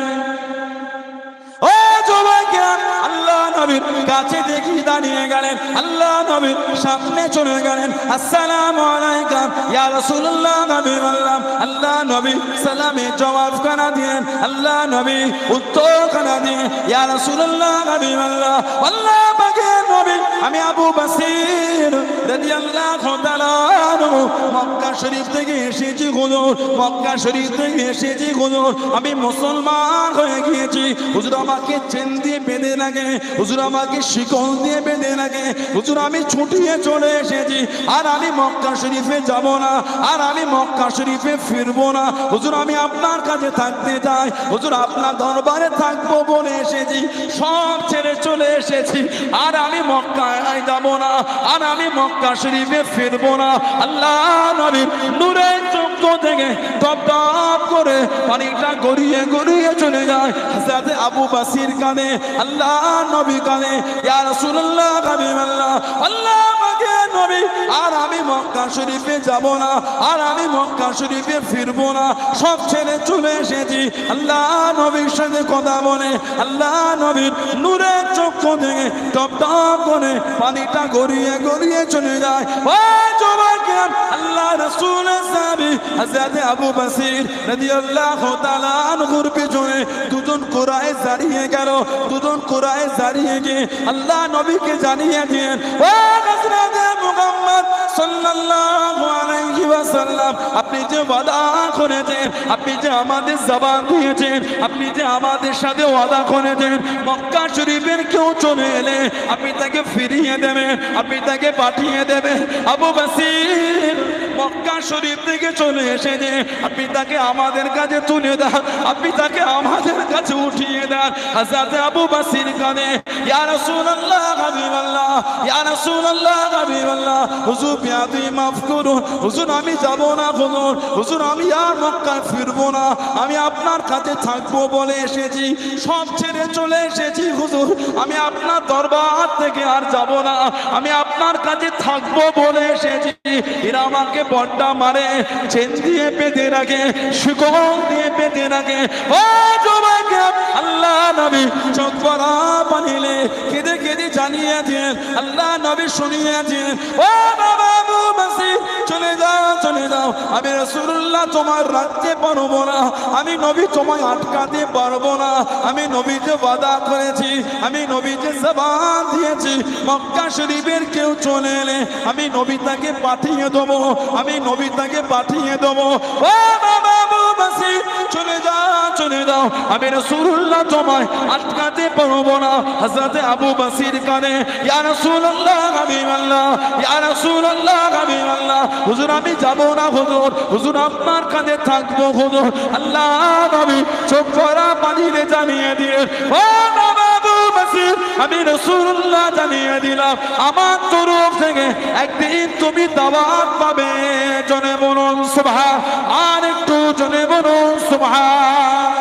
[SPEAKER 1] ও যুবকেরা, আল্লাহ নবীর কাছে দেখি দাঁড়িয়ে গেলেন, আল্লাহ নবীর সামনে চলে গেলেন। আসসালামু আলাইকুম ইয়া রাসূলুল্লাহ। নবী বললাম, আল্লাহ নবী সালামে জবাব খানা দিলেন, আল্লাহ নবী উত্তর খানা দিলেন ইয়া রাসূলুল্লাহ। নবী বললাম, আল্লাহ পাকের নবী আমি আবু বসির রাদিয়াল্লাহু তাআলা আনহু মক্কা শরীফ থেকে এসেছি হুজুর, মক্কা শরীফ থেকে এসেছি হুজুর, আমি মুসলমান হয়ে গিয়েছি হুজুর। আমাকে চেন দিয়ে বেঁধে রাখে হুজুর, আমাকে শিকল দিয়ে বেঁধে রাখে হুজুর। আমি ছুটিয়ে চলে এসেছি, আর আমি মক্কা শরীফে যাব না, আর আমি মক্কা শরীফে ফিরবো না হুজুর। আমি আপনার কাছে থাকতে চাই হুজুর, আপনার দরবারে থাকবো বলে এসেছি, সব ছেড়ে চলে এসেছি, আর আমি মক্কায় যাব না, আর আমি মক্কা শরীফে ফিরবো না। আল্লাহ নবীর নূরের চক্ষু থেকে টপ টপ করে পানিটা গড়িয়ে গড়িয়ে চলে যায় হযরত আবু বসির কানে। আল্লাহ নবী কানে ইয়া রাসূলুল্লাহ। হাবিবাল্লাহ, আল্লাহ পাকের নবী আর আমি মক্কা শরীফে যাব না, আর আমি মক্কা শরীফে ফিরবো না, সব ছেড়ে চলে এসেছি। আল্লাহ নবীর সাথে কথা বলে আল্লাহ নবীর নূরের চক্ষু থেকে টপ টপ করে পানিটা গড়িয়ে গড়িয়ে চলে যায়। ও যুবকেরা, আল্লাহ রাসূলের সাহাবী হযরত আবু বসির রাদিয়াল্লাহু তাআলা আনহুর পিছনে দুজন কুরাইশ দাঁড়িয়ে গেল, দুজন কুরাইশ দাঁড়িয়ে গিয়ে আল্লাহ নবীকে জানিয়ে দিলেন, ও হযরত মুহাম্মদ সাল্লাল্লাহু আলাইহি ওয়াসাল্লাম, আপনি যে ওয়াদা করেছেন, আপনি যে আমাদের জবান দিয়েছেন, আপনি যে আমাদের সাথে ওয়াদা করেছেন মক্কা শরীফের কেউ চলে এলে আপনি তাকে ফিরিয়ে দেবেন, আপনি তাকে পাঠিয়ে দেবেন। আবু বসির মক্কা শরীফ থেকে চলে এসেছে, আপনি তাকে আমাদের কাছে তুলে দেন, আপনি তাকে আমাদের কাছে উঠিয়ে দেন। হযরত আবু বসির কানে ইয়া রাসূলুল্লাহ। হাবিবাল্লাহ, ইয়া রাসূলুল্লাহ। হাবিবাল্লাহ, হুজুর বিয়াদি মাফ করুন হুজুর, আমি যাব না হুজুর, হুজুর আমি আর মক্কায় ফিরবো না, আমি আপনার কাছে থাকবো বলে এসেছি, সব ছেড়ে চলে এসেছি হুজুর, আমি আপনার দরবার থেকে আর যাব না, আমি আপনার কাছে থাকবো বলে এসেছি। এরা আমাকে বড্ডা মারে, চেন দিয়ে বেঁধে রাখে, শিকল দিয়ে বেঁধে রাখে। ও যুবকেরা, আল্লাহ নবী চোখ ভরা পানিলে কেঁদে কেঁদে জানিয়েছেন, আল্লাহ নবী শুনিয়েছেন, ও বাবা আবু বসির চলে যাও, চলে যাও, আমি রাসূলুল্লাহ তোমার রাখতে পারবো না, আমি নবী তোমায় আটকাতে পারবো না, আমি নবী যে ওয়াদা করেছি, আমি নবী যে জবান দিয়েছি মক্কা শরীফের কেউ চলে এলে আমি নবী তাকে পাঠিয়ে দেবো, আমি নবী তাকে পাঠিয়ে দেবো। ও বাবা আবু বসির চলে যাও, চলে যাও, আমি রাসূলুল্লাহ তোমায় আটকাতে পারবো না। হযরত আবু বসির কানে, ইয়া রাসূলুল্লাহ হাবিবাল্লাহ, ইয়া রাসূলুল্লাহ হাবিবাল্লাহ, হুজুর আমি যাব না হুজুর, হুজুর আপনার কাছে থাকবো হুজুর। আল্লাহ নবী চোখ ভরা পানিতে জানিয়ে দিয়ে, ও আবু বসির, আমি রাসূলুল্লাহ জানিয়ে দিলাম আমার তরফ থেকে একদিন তুমি দাওয়াত পাবে। জনে বলুন সুবহান, আর একটু জনে বলুন সুবহান।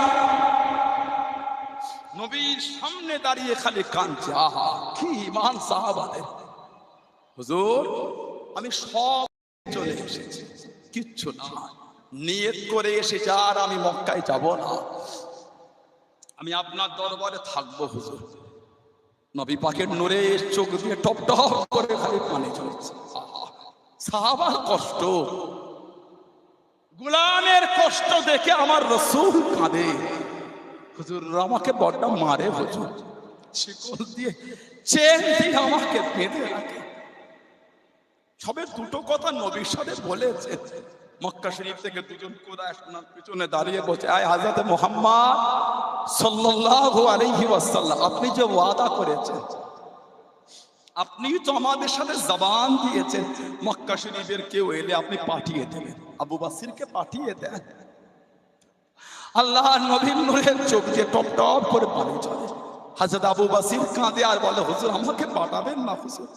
[SPEAKER 1] নবীর সামনে দাঁড়িয়ে খালি কাঁদছে। আহা কি ঈমান সাহাবাদের। হুজুর আমি সব চলে এসেছি, কিচ্ছু না, নিয়ত করে এসেছি আর আমি মক্কায় যাব না, আমি আপনার দরবারে থাকবো হুজুর। নবী পাকের নূরে চোখ দিয়ে টপ টপ করে খালি পানি ঝরছে। সাহাবার কষ্ট, গোলামের কষ্ট দেখে আমার রাসূল কাঁদে। হুজুর আমাকে বড্ড মারে হুজুর, শিকল দিয়ে চেন দিয়ে আমাকে বেঁধে রাখে। সবে দুটো কথা নবীর সাথে বলেছে। মক্কা শরীফ থেকে দুজন কুরাইশ ওনার পিছনে দাঁড়িয়ে বলছে, আয় হযরত মুহাম্মদ সাল্লাল্লাহু আলাইহি ওয়াসাল্লাম, আপনি যে ওয়াদা করেছেন, আপনি তো আমাদের সাথে জবান দিয়েছেন মক্কা শরীফের কেউ এলে আপনি পাঠিয়ে দেবেন, আবু বসিরকে পাঠিয়ে দেন। আল্লাহ নবীর নূরের চোখ দিয়ে টপ টপ করে পানি ঝরে। হযরত আবু বসির কাঁদে আর বলে, হুজুর আমাকে পাঠাবেন না হুজুর,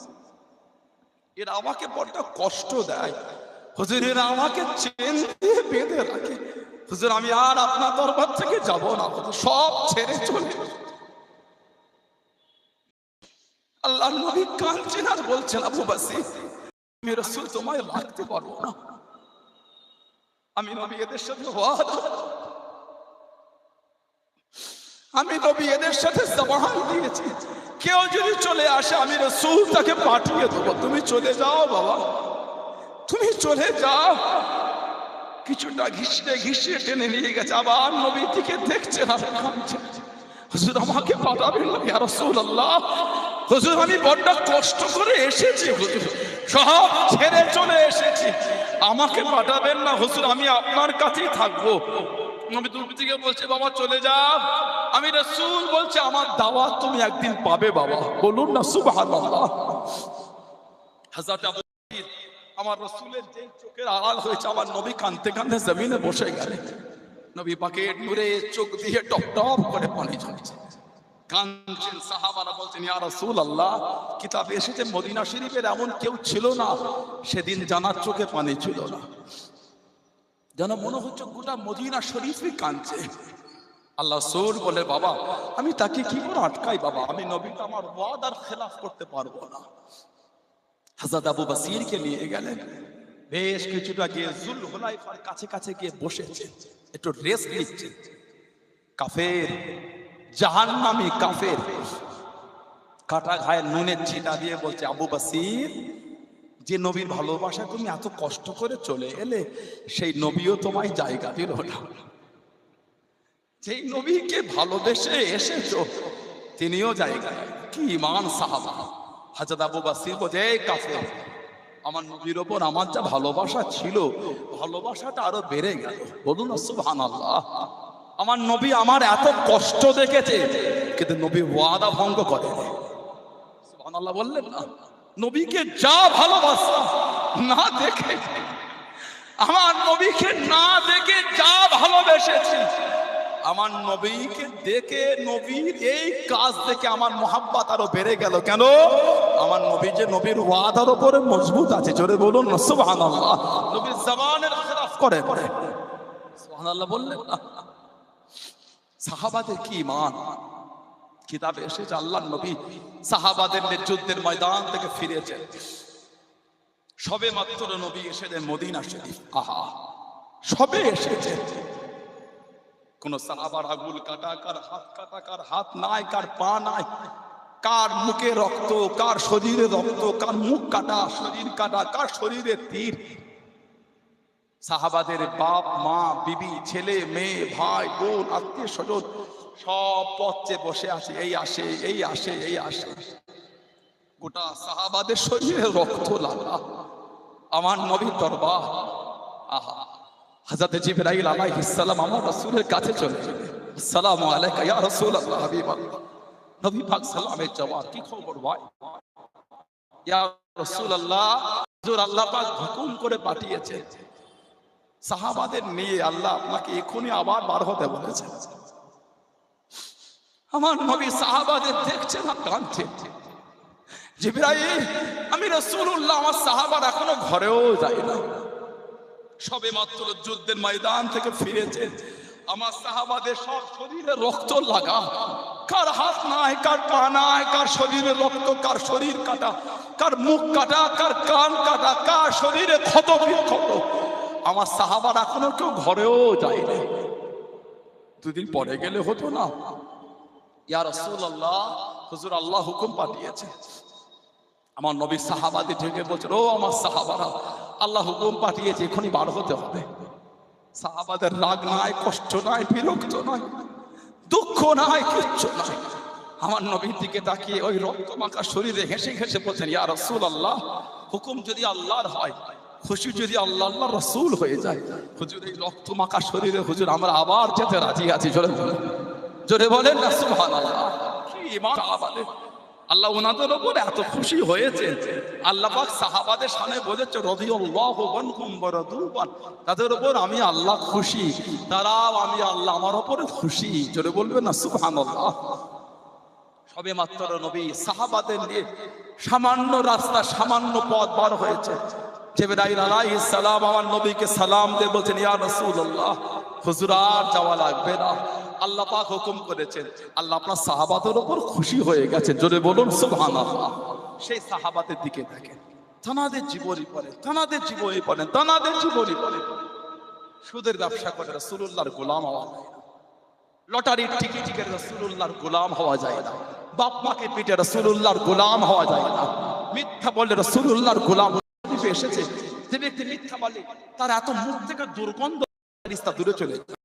[SPEAKER 1] এরা আমাকে বড্ড কষ্ট দেয় হুজুর, এরা আমাকে চেন দিয়ে বেঁধে রাখে হুজুর, আমি আর আপনার দরবার থেকে যাব না হুজুর, সব ছেড়ে চলে। আল্লাহ নবী কাঁদছেন আর বলছেন, আবু বসির আমি রাসূল তোমায় রাখতে পারবো না, আমি নবী এদের সাথে ওয়াদা, আমি নবী এদের সাথে জবান দিয়েছি, কেউ যদি চলে আসে আমি রাসূল তাকে পাঠিয়ে দেবো, তুমি চলে যাও বাবা, তুমি চলে যাও। কিছুটা ঘিসে ঘিসে টেনে নিয়ে গেছে, আবার নবীর দিকে দেখছে আর কাঁদছে, হুজুর আমাকে পাঠাবেন না ইয়া রাসূলুল্লাহ, হুজুর আমি বড্ড কষ্ট করে এসেছি হুজুর, সব ছেড়ে চলে এসেছি, আমাকে পাঠাবেন না হুজুর, আমি আপনার কাছেই থাকবো। নবী দূর থেকে বলছে, বাবা চলে যাও, আমি রাসূল বলছে আমার দাওয়াত তুমি একদিন পাবে বাবা, বলুন না সুবহানাল্লাহ। হযরত আবু বকর আমার রাসূলের যে চোখের আড়াল হয়েছে, আমার নবী কাঁদতে কাঁদতে জমিনে বসে গেলেন। নবী পাকের নূরে চোখ দিয়ে টপ টপ করে পানি ঝরছে, কাঁদছেন। সাহাবারা বলছেন, ইয়া রাসূলুল্লাহ, কিতাবে এসেছে মদিনা শরীফের এমন কেউ ছিল না সেদিন জানার চোখে পানি ছিল না, যেন মনে হচ্ছে গোটা মদিনা শরীফই কাঁদছে। আল্লাহ রাসূল বলে, বাবা আমি তাকে কি করে আটকাই বাবা, আমি নবী তো আমার ওয়াদার খেলাফ করতে পারবো না। হযরত আবু বসিরকে নিয়ে গেলেন, বেশ কিছুটা গিয়ে যুল হুলাইফার কাছে কাছে গিয়ে বসেছে, একটু রেস্ট নিচ্ছে। কাফের, জাহান্নামী কাফের কাটা ঘায়ে নুনের ছিটা দিয়ে বলছে, আবু বসির, যে নবীর ভালোবাসা তুমি এত কষ্ট করে চলে এলে, সেই নবীও তোমায় জায়গা দিল না, যেই নবীকে ভালোবেসে এসেছো তিনিও জায়গা। কি ঈমান সাহাবা। হযরত আবু বসির বলে, এই কাফের, আমার নবীর ওপর আমার যা ভালোবাসা ছিল, ভালোবাসাটা আরো বেড়ে গেল, বলুন না সুবহানাল্লাহ। আমার নবী আমার এত কষ্ট দেখেছে, কিন্তু নবী ওয়াদা ভঙ্গ করে, সুবহানাল্লাহ বললেন না। নবীকে যা ভালোবাসা না দেখে, আমার নবীকে না দেখে যা ভালোবেসেছি, আমার নবীকে দেখে, নবীর এই কাজ দেখে আমার মোহাব্বত আরো বেড়ে গেল। কেন? আমার নবী যে নবীর ওয়াদার উপরে মজবুত আছে, জোরে বলুন না সুবহানাল্লাহ। নবীর জবানের খেলাফ করে, সুবহানাল্লাহ বললেন না। সাহাবাদের কি ঈমান। কিতাবে এসেছে আল্লাহর নবী সাহাবাদের যুদ্ধের ময়দান থেকে ফিরেছেন, সবে মাত্র নবী এসেছেন মদিনা শরীফ। আহা, সবে এসেছেন, কোন সাহাবার আগুল কাটা, কার হাত কাটা, কার হাত নাই, কার পা নাই, কার মুখে রক্ত, কার শরীরে রক্ত, কার মুখ কাটা, শরীর কাটা, কার শরীরে তীর। সাহাবাদের বাপ মা বিবি ছেলে মেয়ে ভাই বোন আত্মীয় স্বজন সব পথে বসে আছে, এই আসে এই আসে এই আসে, গোটা সাহাবাদের শরীরে রক্ত লাগা। আমার নবীর দরবার। আহা, হযরত জিবরাইল আলাইহিস সালাম আমার রাসূলের কাছে চলে গেলেন। আসসালামু আলাইকা ইয়া রাসূলুল্লাহ হাবিবাল্লাহ। নবী পাক সালামের জবাব, কি খবর ভাই? ইয়া রাসূলুল্লাহ, হুজুর আল্লাহ পাক হুকুম করে পাঠিয়েছে, সাহাবাদের নিয়ে আল্লাহ আপনাকে এখনই আবার বার হতে বলেছেন। আমার নবী সাহাবাদের দেখছেন আর কাঁদছেন। জিবরাইল, আমি রাসূলুল্লাহ, আমার সাহাবার এখনো ঘরেও যায় না, সবে মাত্র যুদ্ধের ময়দান থেকে ফিরেছে। আমার সাহাবাদের সব শরীরে রক্ত লাগা, কার হাত নাই, কার পা নাই, কার শরীরে রক্ত, কার শরীর কাটা, কার মুখ কাটা, কার কান কাটা, কার শরীরে ক্ষত বিক্ষত। আমার সাহাবার এখনো কেউ ঘরেও যায় না। দুদিন পরে গেলে হতো না? ইয়া রাসূলুল্লাহ, হুজুর আল্লাহ হুকুম পাঠিয়েছে। আমার নবী সাহাবাদের ঢেকে বলছেন, ও আমার সাহাবারা, আল্লাহ হুকুম পাঠিয়েছে, এখনই বার হতে হবে। সাহাবাদের রাগ নাই, কষ্ট নাই, বিরক্ত নাই, দুঃখ নাই, কিচ্ছু নাই। আমার নবীর দিকে তাকিয়ে ওই রক্ত মাখা শরীরে হেসে হেসে বলছেন, ইয়া রাসূলুল্লাহ, হুকুম যদি আল্লাহর হয়, খুশি যদি আল্লাহ আল্লাহ রাসূল হয়ে যায়, হুজুর এই রক্ত মাখা শরীরে হুজুর আমরা আবার যেতে রাজি আছি। জোরে বলেন না সুবহানাল্লাহ। কি ঈমান সাহাবাদের! আল্লাহ ওনাদের উপর এত খুশি হয়েছে। আল্লাহ পাক সাহাবাদের সামনে বলেছে, রাদিয়াল্লাহু আনহুম ওয়া রাদু আন, তাদের উপর আমি আল্লাহ খুশি, তারাও আমি আল্লাহ আমার উপরে খুশি। জোরে বলবেন না সুবহানাল্লাহ। সবে মাত্র নবী সাহাবাদের নিয়ে সামান্য রাস্তা, সামান্য পথ বার হয়েছে। জিবরাইল আলাইহিস সালাম আমার নবীকে সালাম দিয়ে বলছেন, ইয়া রাসূলুল্লাহ, হুজুর আর যাওয়া লাগবে না, আল্লাহ পাক হুকুম করেছেন, আল্লাহ আপনার সাহাবাদের উপর খুশি হয়ে গেছে। জোরে বলুন সুবহানাল্লাহ। সেই সাহাবাদের দিকে দেখেন, তানাদের জীবনী পড়েন, তানাদের জীবনী পড়েন, তানাদের জীবনী পড়েন। সুদের ব্যবসা করে রাসূলুল্লাহর গোলাম হওয়া যায় না, লটারির টিকিট কেটে রাসূলুল্লাহর গোলাম হওয়া যায় না, বাপ মাকে পিটে রাসূলুল্লাহর গোলাম হওয়া যায় না, মিথ্যা বলে রাসূলুল্লাহর গোলাম এসেছে। যে ব্যক্তি মিথ্যা বলে তার এত মুখ থেকে দুর্গন্ধ দূরে চলে যায়।